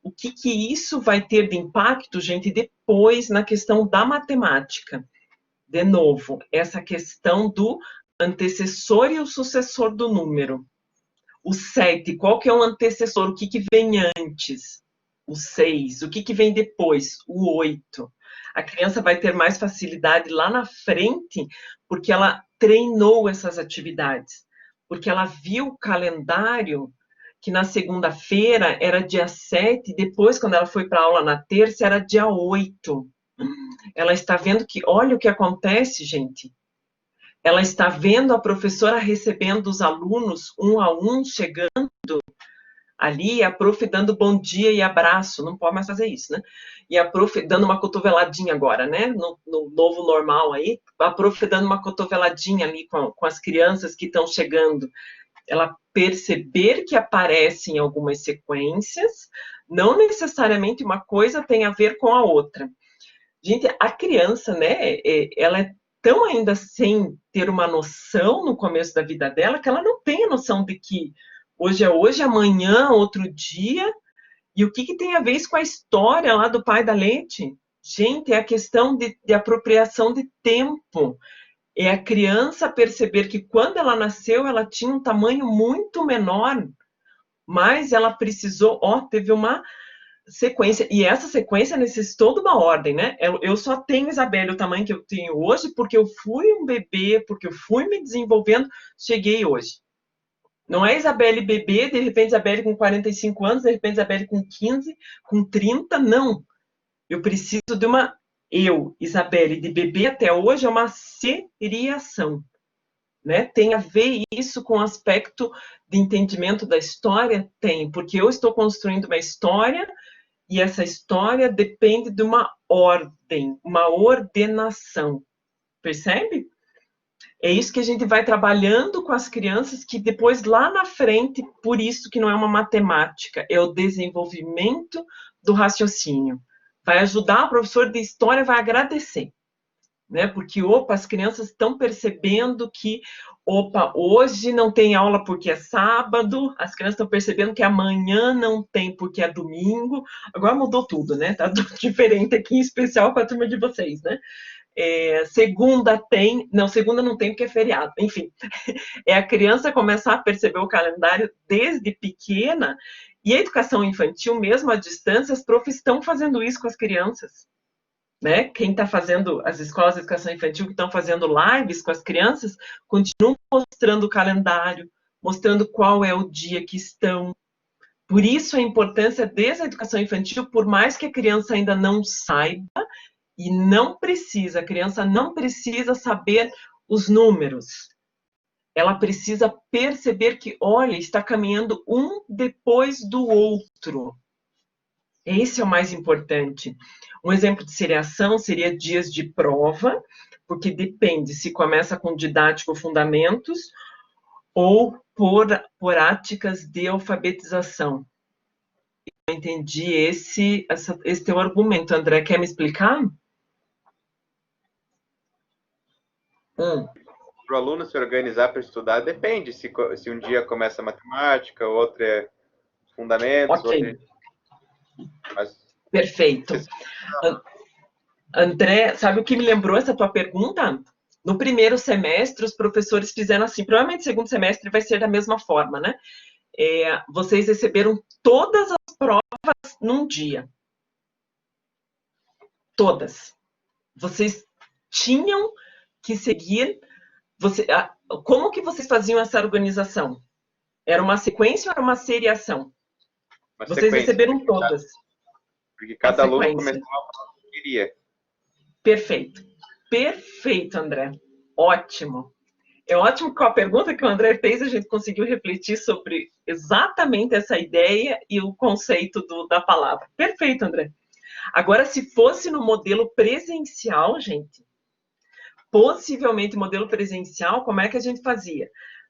O que isso vai ter de impacto, gente, depois na questão da matemática? De novo, essa questão do antecessor e o sucessor do número. O 7, qual que é o antecessor? O que vem antes? O 6. O que vem depois? O 8. A criança vai ter mais facilidade lá na frente, porque ela treinou essas atividades, porque ela viu o calendário, que na segunda-feira era dia 7, depois, quando ela foi para a aula na terça, era dia 8. Ela está vendo que, olha o que acontece, gente. Ela está vendo a professora recebendo os alunos, um a um, chegando ali, a prof dando bom dia e abraço, não pode mais fazer isso, né? E a prof dando uma cotoveladinha agora, né? No novo normal aí, a prof dando uma cotoveladinha ali com as crianças que estão chegando. Ela perceber que aparecem algumas sequências, não necessariamente uma coisa tem a ver com a outra. Gente, a criança, né, ela é tão ainda sem ter uma noção no começo da vida dela, que ela não tem a noção de que hoje é hoje, amanhã, outro dia, e o que tem a ver isso com a história lá do pai da Leti? Gente, é a questão de apropriação de tempo. É a criança perceber que quando ela nasceu, ela tinha um tamanho muito menor, mas ela precisou, teve uma sequência, e essa sequência necessitou de uma ordem, né? Eu só tenho, Isabelle, o tamanho que eu tenho hoje, porque eu fui um bebê, porque eu fui me desenvolvendo, cheguei hoje. Não é Isabelle bebê, de repente Isabelle com 45 anos, de repente Isabelle com 15, com 30, não. Eu preciso de uma... Isabelle, de bebê até hoje, é uma seriação. Né? Tem a ver isso com o aspecto de entendimento da história? Tem, porque eu estou construindo uma história e essa história depende de uma ordem, uma ordenação. Percebe? É isso que a gente vai trabalhando com as crianças, que depois, lá na frente, por isso que não é uma matemática, é o desenvolvimento do raciocínio. Vai ajudar, o professor de história vai agradecer. Né? Porque, as crianças estão percebendo que, hoje não tem aula porque é sábado, as crianças estão percebendo que amanhã não tem porque é domingo, agora mudou tudo, né? Tá tudo diferente aqui, em especial com a turma de vocês, né? Segunda tem, não, segunda não tem porque é feriado, enfim. É a criança começar a perceber o calendário desde pequena, e a educação infantil, mesmo à distância, as profs estão fazendo isso com as crianças. Né? Quem está fazendo, as escolas de educação infantil que estão fazendo lives com as crianças, continuam mostrando o calendário, mostrando qual é o dia que estão. Por isso a importância dessa educação infantil, por mais que a criança ainda não saiba, e não precisa, a criança não precisa saber os números. Ela precisa perceber que, olha, está caminhando um depois do outro. Esse é o mais importante. Um exemplo de seriação seria dias de prova, porque depende se começa com didático fundamentos ou por práticas de alfabetização. Eu entendi esse teu argumento. André, quer me explicar? Hum, Para o aluno se organizar para estudar, depende. Se um dia começa matemática, outro é fundamentos, outro é... ok, Mas, perfeito. André, sabe o que me lembrou essa tua pergunta? No primeiro semestre, os professores fizeram assim, provavelmente segundo semestre vai ser da mesma forma, né? Vocês receberam todas as provas num dia. Todas. Vocês tinham que seguir. Como que vocês faziam essa organização? Era uma sequência ou era uma seriação? uma Vocês sequência, receberam todas. porque Uma cada aluno sequência. começava a prova que queria. Perfeito. Perfeito, André. Ótimo. É ótimo que com a pergunta que o André fez, a gente conseguiu refletir sobre exatamente essa ideia e o conceito da palavra. Perfeito, André. Agora, se fosse no modelo presencial, gente, possivelmente modelo presencial, como é que a gente fazia?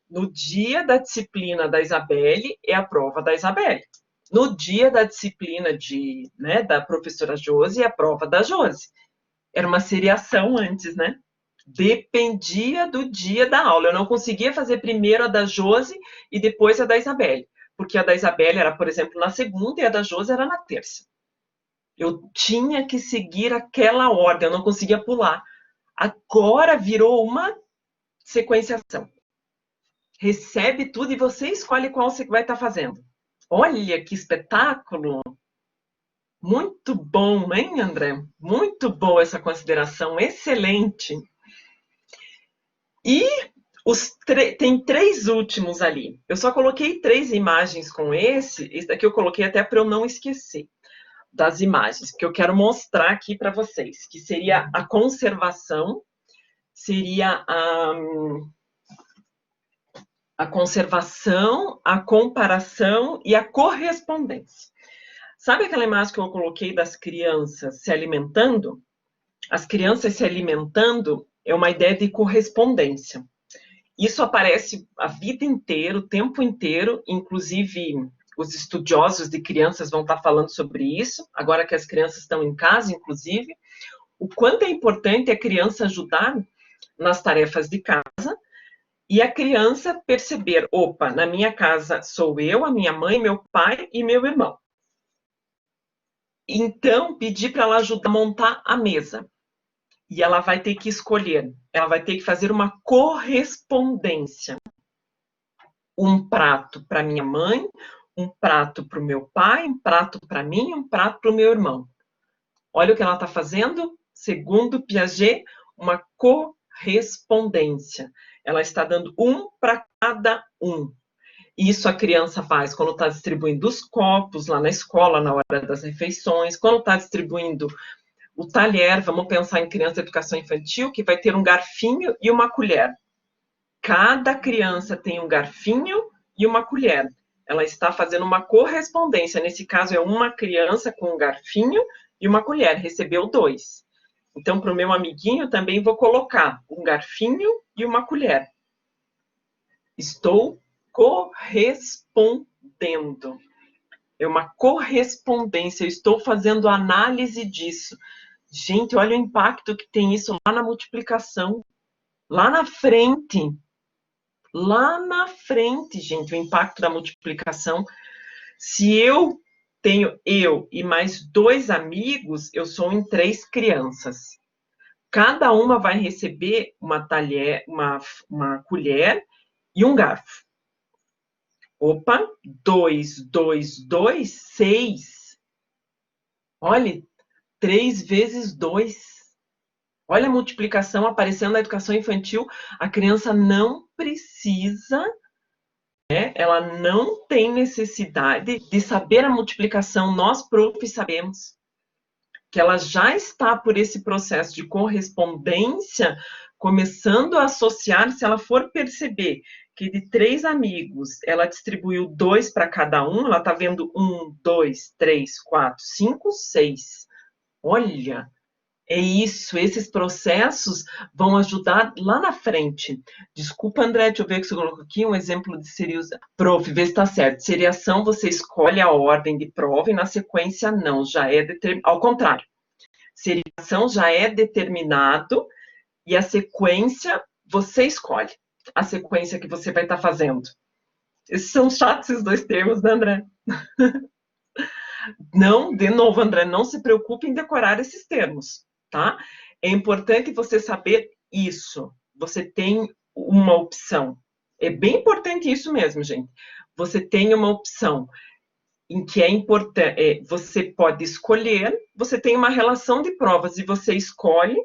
No dia da disciplina da Isabelle, é a prova da Isabelle. No dia da disciplina da professora Josi, é a prova da Josi. Era uma seriação antes, né? Dependia do dia da aula. Eu não conseguia fazer primeiro a da Josi e depois a da Isabelle. Porque a da Isabelle era, por exemplo, na segunda e a da Josi era na terça. Eu tinha que seguir aquela ordem, eu não conseguia pular. Agora virou uma sequenciação. Recebe tudo e você escolhe qual você vai estar fazendo. Olha que espetáculo! Muito bom, hein, André? Muito boa essa consideração, excelente. E tem 3 últimos ali. Eu só coloquei 3 imagens com esse daqui eu coloquei até para eu não esquecer das imagens, porque eu quero mostrar aqui para vocês, que seria a conservação, seria a conservação, a comparação e a correspondência. Sabe aquela imagem que eu coloquei das crianças se alimentando? As crianças se alimentando é uma ideia de correspondência. Isso aparece a vida inteira, o tempo inteiro, inclusive os estudiosos de crianças vão estar falando sobre isso, agora que as crianças estão em casa, inclusive, o quanto é importante a criança ajudar nas tarefas de casa e a criança perceber, opa, na minha casa sou eu, a minha mãe, meu pai e meu irmão. Então, pedir para ela ajudar a montar a mesa. E ela vai ter que escolher, ela vai ter que fazer uma correspondência. Um prato para minha mãe, um prato para o meu pai, um prato para mim, um prato para o meu irmão. Olha o que ela está fazendo, segundo Piaget, uma correspondência. Ela está dando um para cada um. Isso a criança faz quando está distribuindo os copos lá na escola, na hora das refeições, quando está distribuindo o talher, vamos pensar em criança de educação infantil, que vai ter um garfinho e uma colher. Cada criança tem um garfinho e uma colher. Ela está fazendo uma correspondência. Nesse caso, é uma criança com um garfinho e uma colher. Recebeu 2. Então, para o meu amiguinho, também vou colocar um garfinho e uma colher. Estou correspondendo. É uma correspondência. Eu estou fazendo análise disso. Gente, olha o impacto que tem isso lá na multiplicação. Lá na frente, gente, o impacto da multiplicação. Se eu tenho eu e mais 2 amigos, eu sou em 3 crianças. Cada uma vai receber uma colher e um garfo. Opa, 2, 2, 2, 6. Olha, 3 vezes 2. Olha a multiplicação aparecendo na educação infantil. A criança não precisa, ela não tem necessidade de saber a multiplicação. Nós, profs, sabemos que ela já está por esse processo de correspondência, começando a associar, se ela for perceber que de 3 amigos, ela distribuiu 2 para cada um, ela está vendo 1, 2, 3, 4, 5, 6. Olha, é isso, esses processos vão ajudar lá na frente. Desculpa, André, deixa eu ver que você colocou aqui um exemplo de seriação. Prof, vê se está certo. Seriação, você escolhe a ordem de prova e na sequência não, já é determinado. Ao contrário, seriação já é determinado e a sequência você escolhe a sequência que você vai estar fazendo. Esses são chatos, esses dois termos, né, André? Não, de novo, André, não se preocupe em decorar esses termos, tá? É importante você saber isso. Você tem uma opção. É bem importante isso mesmo, gente. Você tem uma opção em que é importante, você pode escolher, você tem uma relação de provas e você escolhe,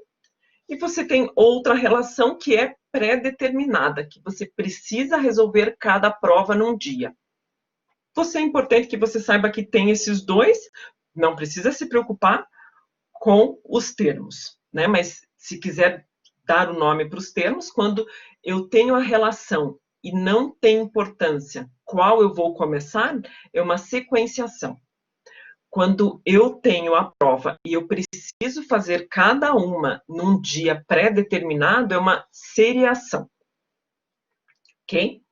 e você tem outra relação que é pré-determinada, que você precisa resolver cada prova num dia. É importante que você saiba que tem esses dois, não precisa se preocupar com os termos, né? Mas se quiser dar o nome para os termos, quando eu tenho a relação e não tem importância qual eu vou começar, é uma sequenciação. Quando eu tenho a prova e eu preciso fazer cada uma num dia pré-determinado, é uma seriação. Ok?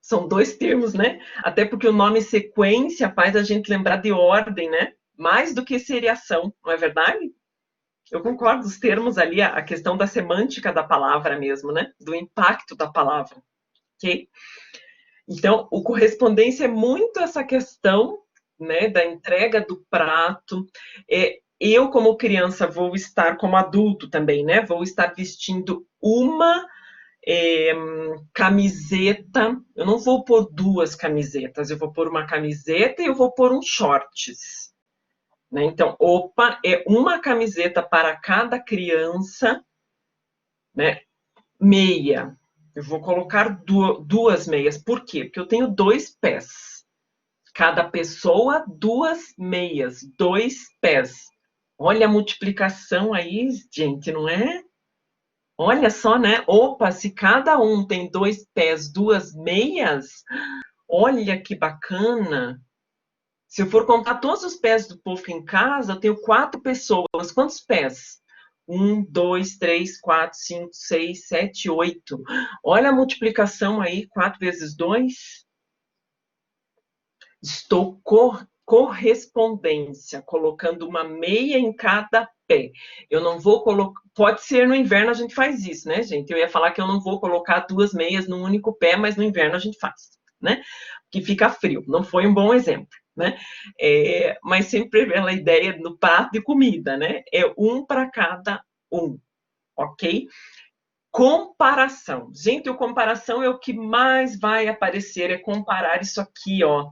São dois termos, né? Até porque o nome sequência faz a gente lembrar de ordem, né? Mais do que seriação, não é verdade? Eu concordo, os termos ali, a questão da semântica da palavra mesmo, né? Do impacto da palavra, ok? Então, o correspondência é muito essa questão, né, da entrega do prato. Eu, como criança, vou estar, como adulto também, né? Vou estar vestindo uma camiseta. Eu não vou pôr duas camisetas, eu vou pôr uma camiseta e eu vou pôr uns shorts. Né? Então, é uma camiseta para cada criança, né? Meia. Eu vou colocar duas meias. Por quê? Porque eu tenho 2 pés. Cada pessoa, 2 meias, 2 pés. Olha a multiplicação aí, gente, não é? Olha só, né? Se cada um tem 2 pés, 2 meias, olha que bacana. Se eu for contar todos os pés do povo em casa, eu tenho 4 pessoas. Quantos pés? 1, 2, 3, 4, 5, 6, 7, 8. Olha a multiplicação aí, 4 vezes 2. Estou correspondência, colocando uma meia em cada pé. Eu não vou colocar... Pode ser no inverno a gente faz isso, né, gente? Eu ia falar que eu não vou colocar 2 meias num único pé, mas no inverno a gente faz, né? Que fica frio. Não foi um bom exemplo, né? Mas sempre pela ideia do prato de comida, né? É um para cada um, ok? Comparação. Gente, o comparação é o que mais vai aparecer, é comparar isso aqui, ó.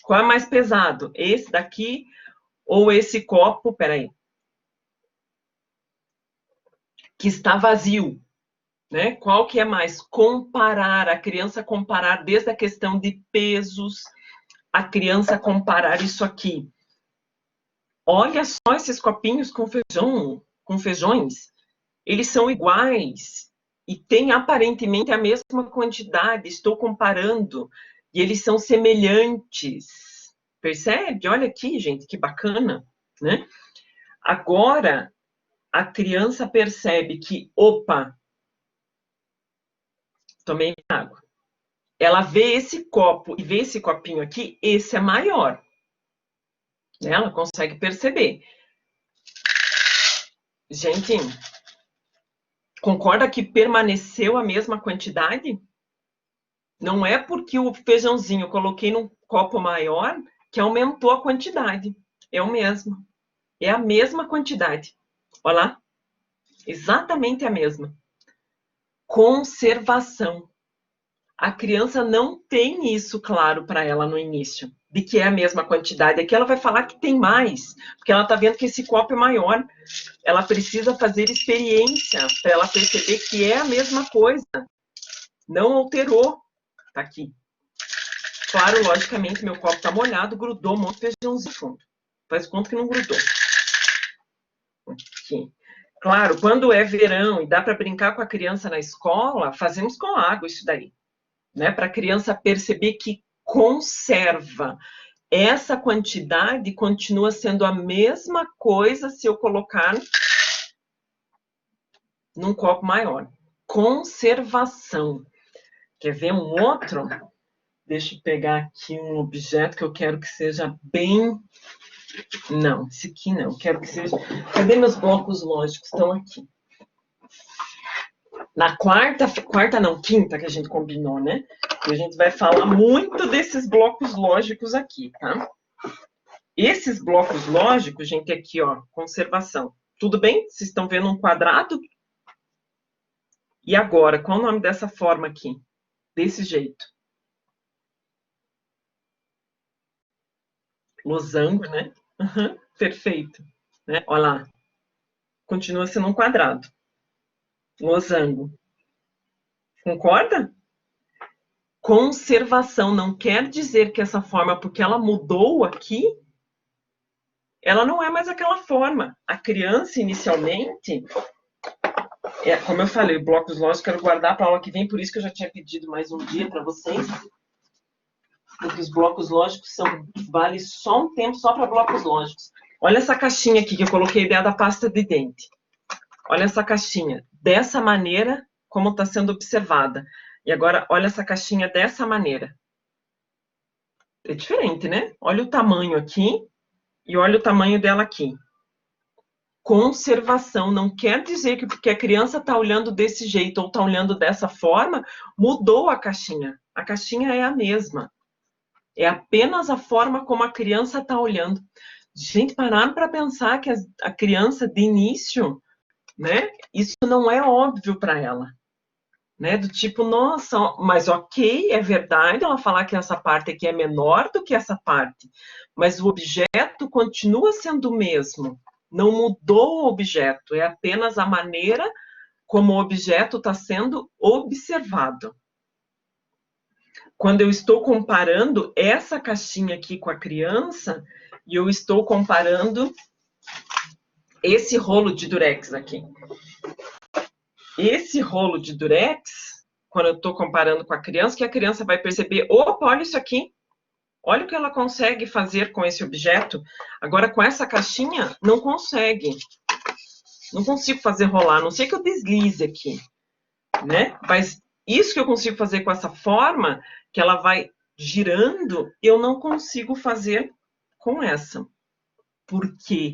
Qual é mais pesado? Esse daqui ou esse copo, peraí, que está vazio, né? Qual que é mais? Comparar, a criança comparar desde a questão de pesos, a criança comparar isso aqui. Olha só esses copinhos com feijões, eles são iguais e têm aparentemente a mesma quantidade, estou comparando, e eles são semelhantes. Percebe? Olha aqui, gente, que bacana, né? Agora, a criança percebe que, tomei água. Ela vê esse copo e vê esse copinho aqui, esse é maior. Ela consegue perceber. Gente, concorda que permaneceu a mesma quantidade? Não é porque o feijãozinho eu coloquei num copo maior que aumentou a quantidade. É o mesmo. É a mesma quantidade. Olha lá. Exatamente a mesma. Conservação. A criança não tem isso claro para ela no início, de que é a mesma quantidade. Aqui ela vai falar que tem mais, porque ela está vendo que esse copo é maior. Ela precisa fazer experiência para ela perceber que é a mesma coisa. Não alterou. Tá aqui. Claro, logicamente, meu copo está molhado, grudou um monte de feijãozinho no fundo. Faz conta que não grudou. Aqui. Claro, quando é verão e dá para brincar com a criança na escola, fazemos com água isso daí. Né? Para a criança perceber que conserva. Essa quantidade continua sendo a mesma coisa se eu colocar num copo maior. Conservação. Quer ver um outro? Deixa eu pegar aqui um objeto que eu quero que seja bem... Não, esse aqui não. Quero que seja... Cadê meus blocos lógicos? Estão aqui. Na quarta não, quinta que a gente combinou, né? E a gente vai falar muito desses blocos lógicos aqui, tá? Esses blocos lógicos, gente, aqui, ó, conservação. Tudo bem? Vocês estão vendo um quadrado? E agora, qual o nome dessa forma aqui? Desse jeito. Losango, né? Uhum, perfeito. Né? Olha lá. Continua sendo um quadrado. Losango. Concorda? Conservação não quer dizer que essa forma, porque ela mudou aqui, ela não é mais aquela forma. A criança, inicialmente, como eu falei, blocos lógicos, quero guardar para a aula que vem, por isso que eu já tinha pedido mais um dia para vocês. Porque os blocos lógicos vale só um tempo só para blocos lógicos. Olha essa caixinha aqui que eu coloquei a ideia da pasta de dente. Olha essa caixinha. Dessa maneira, como está sendo observada. E agora, olha essa caixinha dessa maneira. É diferente, né? Olha o tamanho aqui e olha o tamanho dela aqui. Conservação não quer dizer que porque a criança está olhando desse jeito ou está olhando dessa forma, mudou a caixinha. A caixinha é a mesma. É apenas a forma como a criança está olhando. Gente, pararam para pensar que a criança, de início, né, isso não é óbvio para ela. Né, do tipo, nossa, mas ok, é verdade ela falar que essa parte aqui é menor do que essa parte, mas o objeto continua sendo o mesmo. Não mudou o objeto, é apenas a maneira como o objeto está sendo observado. Quando eu estou comparando essa caixinha aqui com a criança, e eu estou comparando esse rolo de durex aqui. Esse rolo de durex, quando eu estou comparando com a criança, que a criança vai perceber, opa, olha isso aqui. Olha o que ela consegue fazer com esse objeto. Agora, com essa caixinha, não consegue. Não consigo fazer rolar, a não sei que eu deslize aqui. Né? Mas isso que eu consigo fazer com essa forma, que ela vai girando, eu não consigo fazer com essa. Por quê?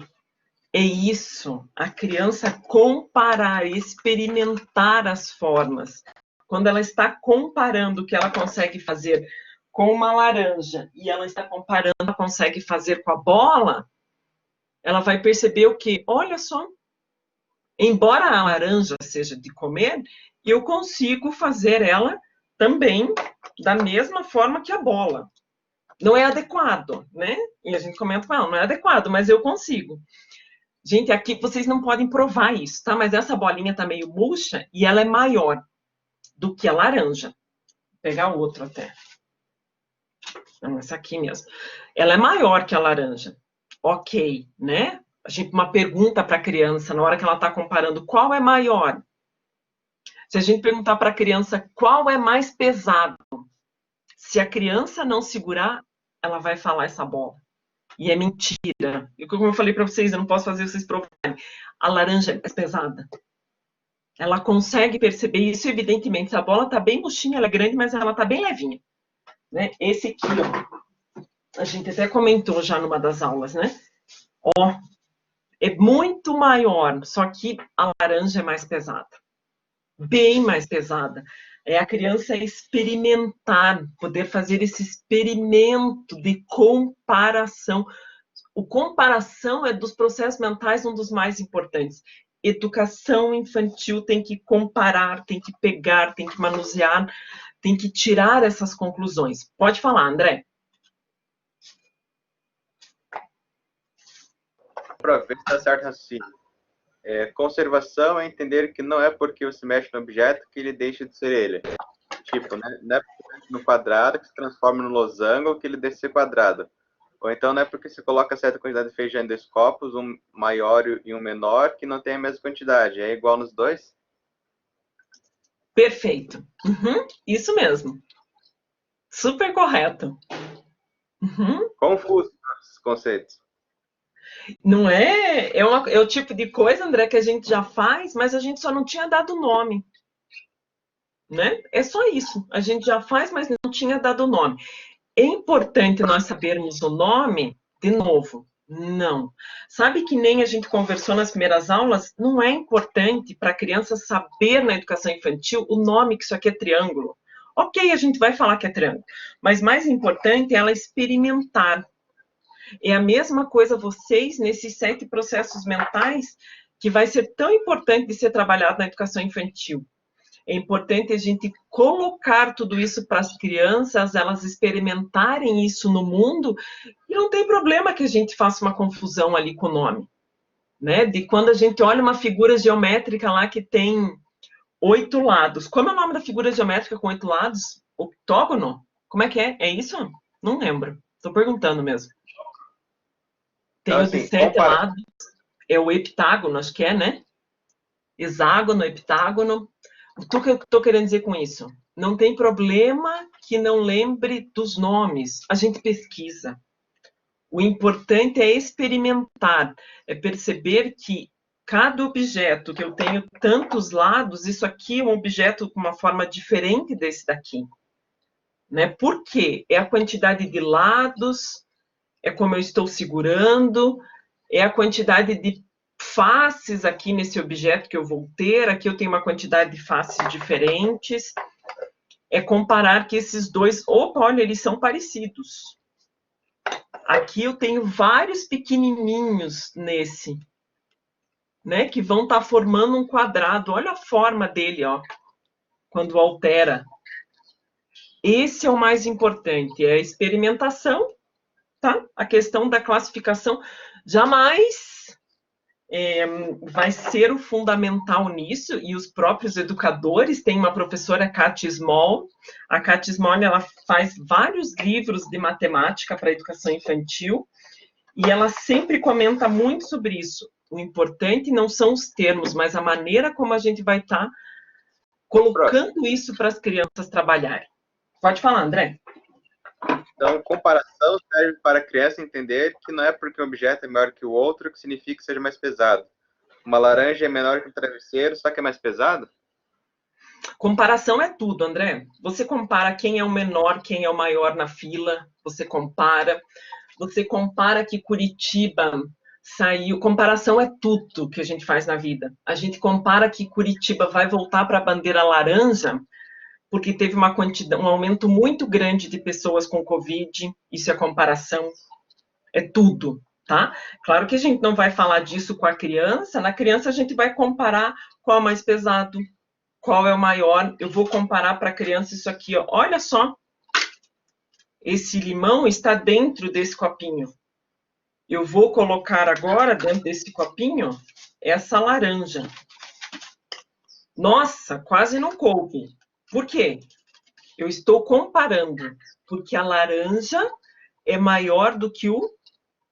É isso, a criança comparar, experimentar as formas. Quando ela está comparando o que ela consegue fazer com uma laranja e ela está comparando o que ela consegue fazer com a bola, ela vai perceber o quê? Olha só, embora a laranja seja de comer, eu consigo fazer ela também da mesma forma que a bola. Não é adequado, né? E a gente comenta com ela, não é adequado, mas eu consigo. Gente, aqui vocês não podem provar isso, tá? Mas essa bolinha tá meio murcha e ela é maior do que a laranja. Vou pegar outro até. Não, essa aqui mesmo. Ela é maior que a laranja. Ok, né? Uma pergunta para a criança, na hora que ela está comparando, qual é maior? Se a gente perguntar para a criança qual é mais pesado, se a criança não segurar, ela vai falar essa bola. E é mentira. E como eu falei para vocês, eu não posso fazer vocês provarem. A laranja é mais pesada. Ela consegue perceber isso, evidentemente. Se a bola está bem murchinha, ela é grande, mas ela está bem levinha. Né? Esse aqui, ó, a gente até comentou já numa das aulas, né? Ó, é muito maior, só que a laranja é mais pesada. Bem mais pesada. É a criança experimentar, poder fazer esse experimento de comparação. O comparação é dos processos mentais um dos mais importantes. Educação infantil tem que comparar, tem que pegar, tem que manusear, tem que tirar essas conclusões. Pode falar, André. Para ver se está certo assim. Conservação é entender que não é porque você mexe no objeto que ele deixa de ser ele. Tipo, né? Não é porque mexe no quadrado que se transforma no losango que ele deixa de ser quadrado. Ou então não é porque você coloca certa quantidade de feijão em 2 copos, um maior e um menor, que não tem a mesma quantidade. É igual nos dois? Perfeito. Uhum, isso mesmo. Super correto. Uhum. Confuso esses conceitos. Não é? É o tipo de coisa, André, que a gente já faz, mas a gente só não tinha dado nome. Né? É só isso. A gente já faz, mas não tinha dado nome. É importante nós sabermos o nome, de novo, Não. Sabe que nem a gente conversou nas primeiras aulas, não é importante para a criança saber na educação infantil o nome que isso aqui é triângulo. Ok, a gente vai falar que é triângulo, mas mais importante é ela experimentar. É a mesma coisa vocês nesses 7 processos mentais que vai ser tão importante de ser trabalhado na educação infantil. É importante a gente colocar tudo isso para as crianças, elas experimentarem isso no mundo, e não tem problema que a gente faça uma confusão ali com o nome, né? De quando a gente olha uma figura geométrica lá que tem 8 lados. Como é o nome da figura geométrica com 8 lados? Octógono? Como é que é? É isso? Não lembro. Estou perguntando mesmo. Tem Então, o de assim, 7 lados, é o heptágono, acho que é, né? Hexágono, heptágono. O que eu estou querendo dizer com isso? Não tem problema que não lembre dos nomes. A gente pesquisa. O importante é experimentar, é perceber que cada objeto que eu tenho tantos lados, isso aqui é um objeto com uma forma diferente desse daqui. Né? Por quê? É a quantidade de lados, é como eu estou segurando, é a quantidade de faces aqui nesse objeto que eu vou ter, aqui eu tenho uma quantidade de faces diferentes, é comparar que esses dois, opa, olha, eles são parecidos. Aqui eu tenho vários pequenininhos nesse, né, que vão estar formando um quadrado, olha a forma dele, ó, quando altera. Esse é o mais importante, é a experimentação, tá? A questão da classificação jamais vai ser o fundamental nisso, e os próprios educadores, tem uma professora, Katia Small, a Katia Small, ela faz vários livros de matemática para a educação infantil, e ela sempre comenta muito sobre isso. O importante não são os termos, mas a maneira como a gente vai estar colocando isso para as crianças trabalharem. Pode falar, André. Então, comparação serve para a criança entender que não é porque um objeto é maior que o outro que significa que seja mais pesado. Uma laranja é menor que um travesseiro, só que é mais pesado? Comparação é tudo, André. Você compara quem é o menor, quem é o maior na fila, você compara que Curitiba saiu. Comparação é tudo que a gente faz na vida. A gente compara que Curitiba vai voltar para a bandeira laranja porque teve um aumento muito grande de pessoas com Covid, isso é comparação, é tudo, tá? Claro que a gente não vai falar disso com a criança, na criança a gente vai comparar qual é o mais pesado, qual é o maior, eu vou comparar para a criança isso aqui, ó. Olha só, esse limão está dentro desse copinho, eu vou colocar agora dentro desse copinho essa laranja. Nossa, quase não coube. Por quê? Eu estou comparando, porque a laranja é maior do que o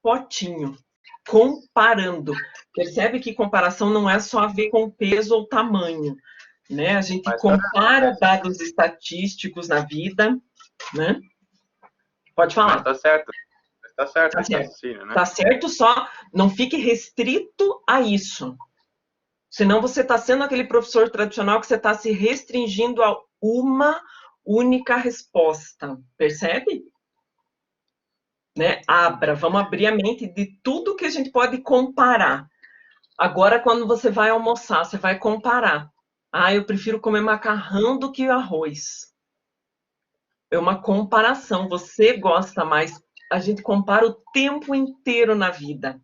potinho. Comparando. Percebe que comparação não é só a ver com peso ou tamanho, né? A gente compara dados estatísticos na vida, né? Pode falar. Mas tá certo. Tá certo. Tá certo. Né? Tá certo, só não fique restrito a isso. Senão você está sendo aquele professor tradicional que você está se restringindo a uma única resposta, percebe? Né? Vamos abrir a mente de tudo que a gente pode comparar. Agora, quando você vai almoçar, você vai comparar. Ah, eu prefiro comer macarrão do que arroz. É uma comparação, você gosta mais. A gente compara o tempo inteiro na vida.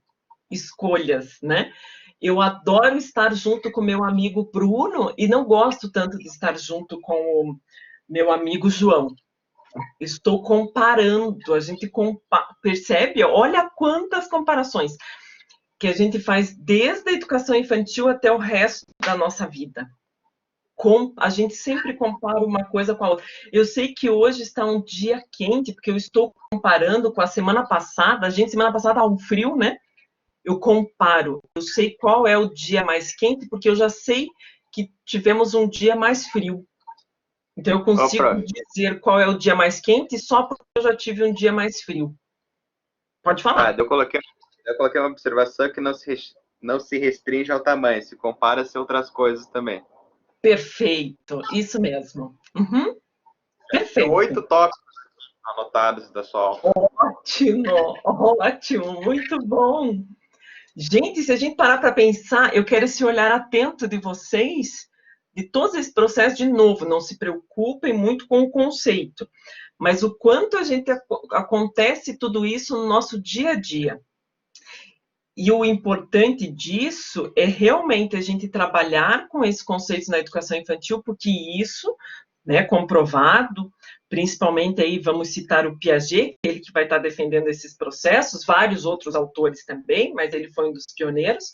Escolhas, né? Eu adoro estar junto com meu amigo Bruno e não gosto tanto de estar junto com o meu amigo João. Estou comparando, a gente percebe? Olha quantas comparações que a gente faz desde a educação infantil até o resto da nossa vida. A gente sempre compara uma coisa com a outra. Eu sei que hoje está um dia quente, porque eu estou comparando com a semana passada. Semana passada há um frio, né? Eu comparo, eu sei qual é o dia mais quente, porque eu já sei que tivemos um dia mais frio. Então, eu consigo dizer qual é o dia mais quente só porque eu já tive um dia mais frio. Pode falar. Eu coloquei uma observação que não se restringe ao tamanho, se compara-se a outras coisas também. Perfeito, isso mesmo. Uhum. Perfeito. Tem 8 tópicos anotados da sua aula. ótimo, muito bom. Gente, se a gente parar para pensar, eu quero esse olhar atento de vocês, de todo esse processo, de novo, não se preocupem muito com o conceito, mas o quanto a gente acontece tudo isso no nosso dia a dia. E o importante disso é realmente a gente trabalhar com esses conceitos na educação infantil, porque isso, né, comprovado, principalmente aí vamos citar o Piaget, ele que vai estar defendendo esses processos, vários outros autores também, mas ele foi um dos pioneiros,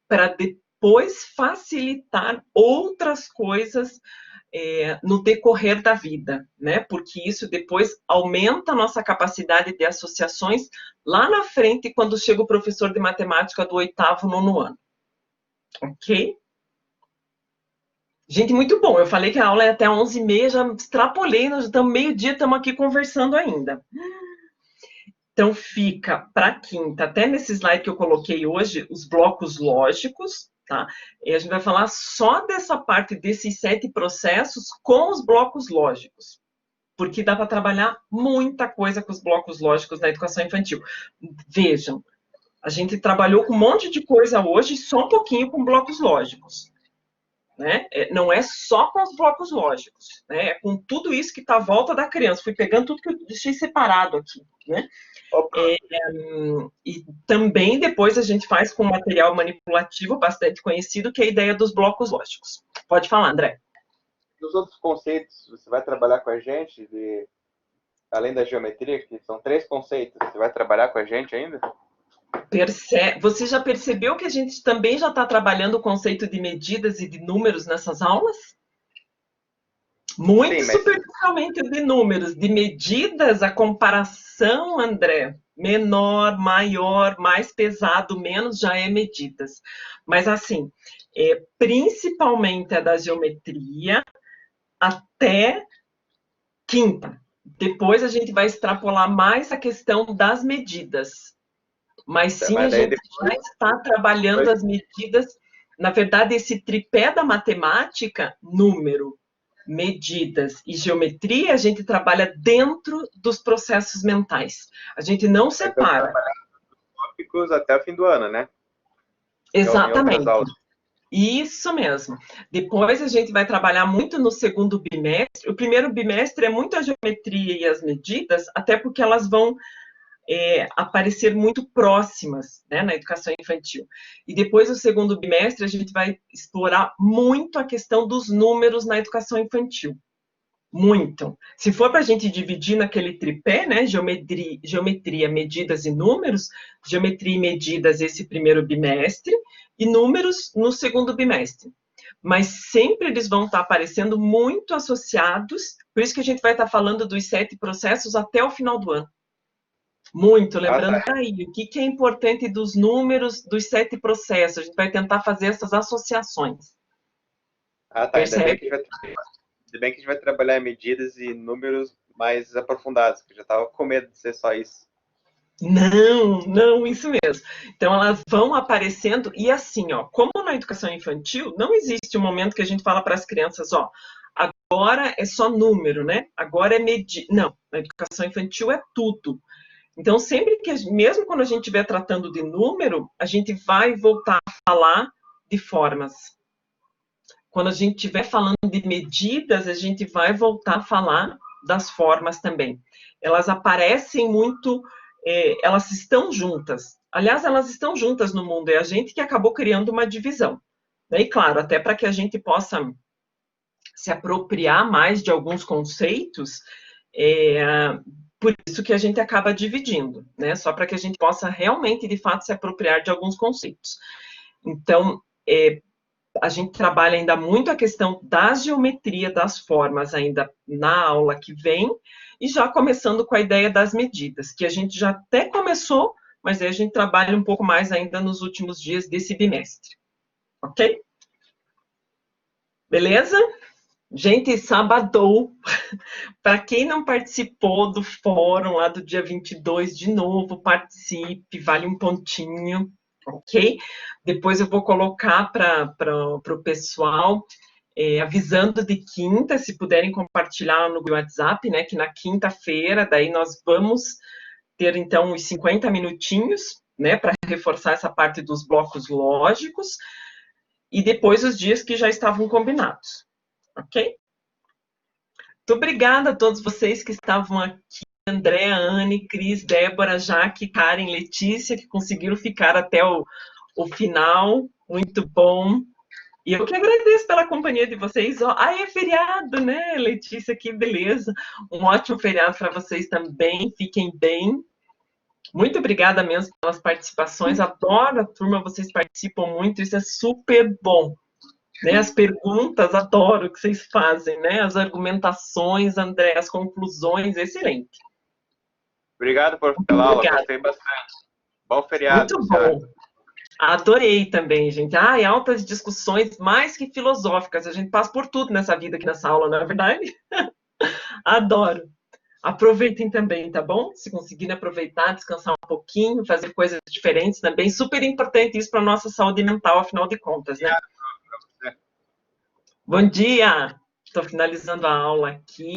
para depois facilitar outras coisas no decorrer da vida, né? Porque isso depois aumenta a nossa capacidade de associações lá na frente, quando chega o professor de matemática do 8º, 9º ano. Ok? Gente, muito bom. Eu falei que a aula é até 11h30, já extrapolei, nós estamos meio-dia, estamos aqui conversando ainda. Então, fica para quinta, até nesse slide que eu coloquei hoje, os blocos lógicos, tá? E a gente vai falar só dessa parte desses 7 processos com os blocos lógicos, porque dá para trabalhar muita coisa com os blocos lógicos na educação infantil. Vejam, a gente trabalhou com um monte de coisa hoje, só um pouquinho com blocos lógicos. Né? Não é só com os blocos lógicos, né? É com tudo isso que está à volta da criança. Fui pegando tudo que eu deixei separado aqui, né? E também depois a gente faz com material manipulativo bastante conhecido, que é a ideia dos blocos lógicos. Pode falar, André. Nos outros conceitos, você vai trabalhar com a gente, além da geometria, que são 3 conceitos, você vai trabalhar com a gente ainda? Você já percebeu que a gente também já está trabalhando o conceito de medidas e de números nessas aulas? Muito superficialmente de números, de medidas, a comparação, André, menor, maior, mais pesado, menos, já é medidas. Mas assim, principalmente a da geometria, até quinta. Depois a gente vai extrapolar mais a questão das medidas. Mas sim, a gente já está trabalhando as medidas. Na verdade, esse tripé da matemática, número, medidas e geometria, a gente trabalha dentro dos processos mentais. A gente não separa. Tópicos até o fim do ano, né? Exatamente. Isso mesmo. Depois a gente vai trabalhar muito no segundo bimestre. O primeiro bimestre é muito a geometria e as medidas, até porque elas vão aparecer muito próximas, né, na educação infantil. E depois, no segundo bimestre, a gente vai explorar muito a questão dos números na educação infantil. Muito. Se for para a gente dividir naquele tripé, né, geometria, medidas e números, geometria e medidas esse primeiro bimestre, e números no segundo bimestre. Mas sempre eles vão estar aparecendo muito associados, por isso que a gente vai estar falando dos 7 processos até o final do ano. Muito, lembrando aí, o que é importante dos números, dos 7 processos, a gente vai tentar fazer essas associações. Tá, ainda bem que a gente vai trabalhar medidas e números mais aprofundados, que eu já estava com medo de ser só isso. Não, isso mesmo. Então, elas vão aparecendo, e assim, ó, como na educação infantil, não existe um momento que a gente fala para as crianças, ó, agora é só número, né? Agora é medida. Não, na educação infantil é tudo. Então, sempre que, mesmo quando a gente estiver tratando de número, a gente vai voltar a falar de formas. Quando a gente estiver falando de medidas, a gente vai voltar a falar das formas também. Elas aparecem muito, elas estão juntas. Aliás, elas estão juntas no mundo, é a gente que acabou criando uma divisão. E claro, até para que a gente possa se apropriar mais de alguns conceitos, por isso que a gente acaba dividindo, né? Só para que a gente possa realmente, de fato, se apropriar de alguns conceitos. Então, a gente trabalha ainda muito a questão da geometria das formas ainda na aula que vem, e já começando com a ideia das medidas, que a gente já até começou, mas aí a gente trabalha um pouco mais ainda nos últimos dias desse bimestre. Ok? Beleza? Gente, sabadou. Para quem não participou do fórum lá do dia 22, de novo, participe, vale um pontinho, ok? Depois eu vou colocar para o pessoal, avisando de quinta, se puderem compartilhar no WhatsApp, né? Que na quinta-feira, daí nós vamos ter, então, os 50 minutinhos, né, para reforçar essa parte dos blocos lógicos, e depois os dias que já estavam combinados, ok? Muito obrigada a todos vocês que estavam aqui, Andréa, Anne, Cris, Débora, Jaque, Karen, Letícia, que conseguiram ficar até o final, muito bom. E eu que agradeço pela companhia de vocês. É feriado, né, Letícia? Que beleza. Um ótimo feriado para vocês também. Fiquem bem. Muito obrigada mesmo pelas participações. Adoro a turma, vocês participam muito. Isso é super bom. Né? As perguntas, adoro que vocês fazem, né? As argumentações, André, as conclusões, excelente. Obrigado pela aula, gostei bastante. Bom feriado. Muito bom. Adorei também, gente. Altas discussões, mais que filosóficas. A gente passa por tudo nessa vida aqui nessa aula, não é verdade? Adoro. Aproveitem também, tá bom? Se conseguirem aproveitar, descansar um pouquinho, fazer coisas diferentes também. Super importante isso para a nossa saúde mental, afinal de contas, né? Bom dia! Estou finalizando a aula aqui.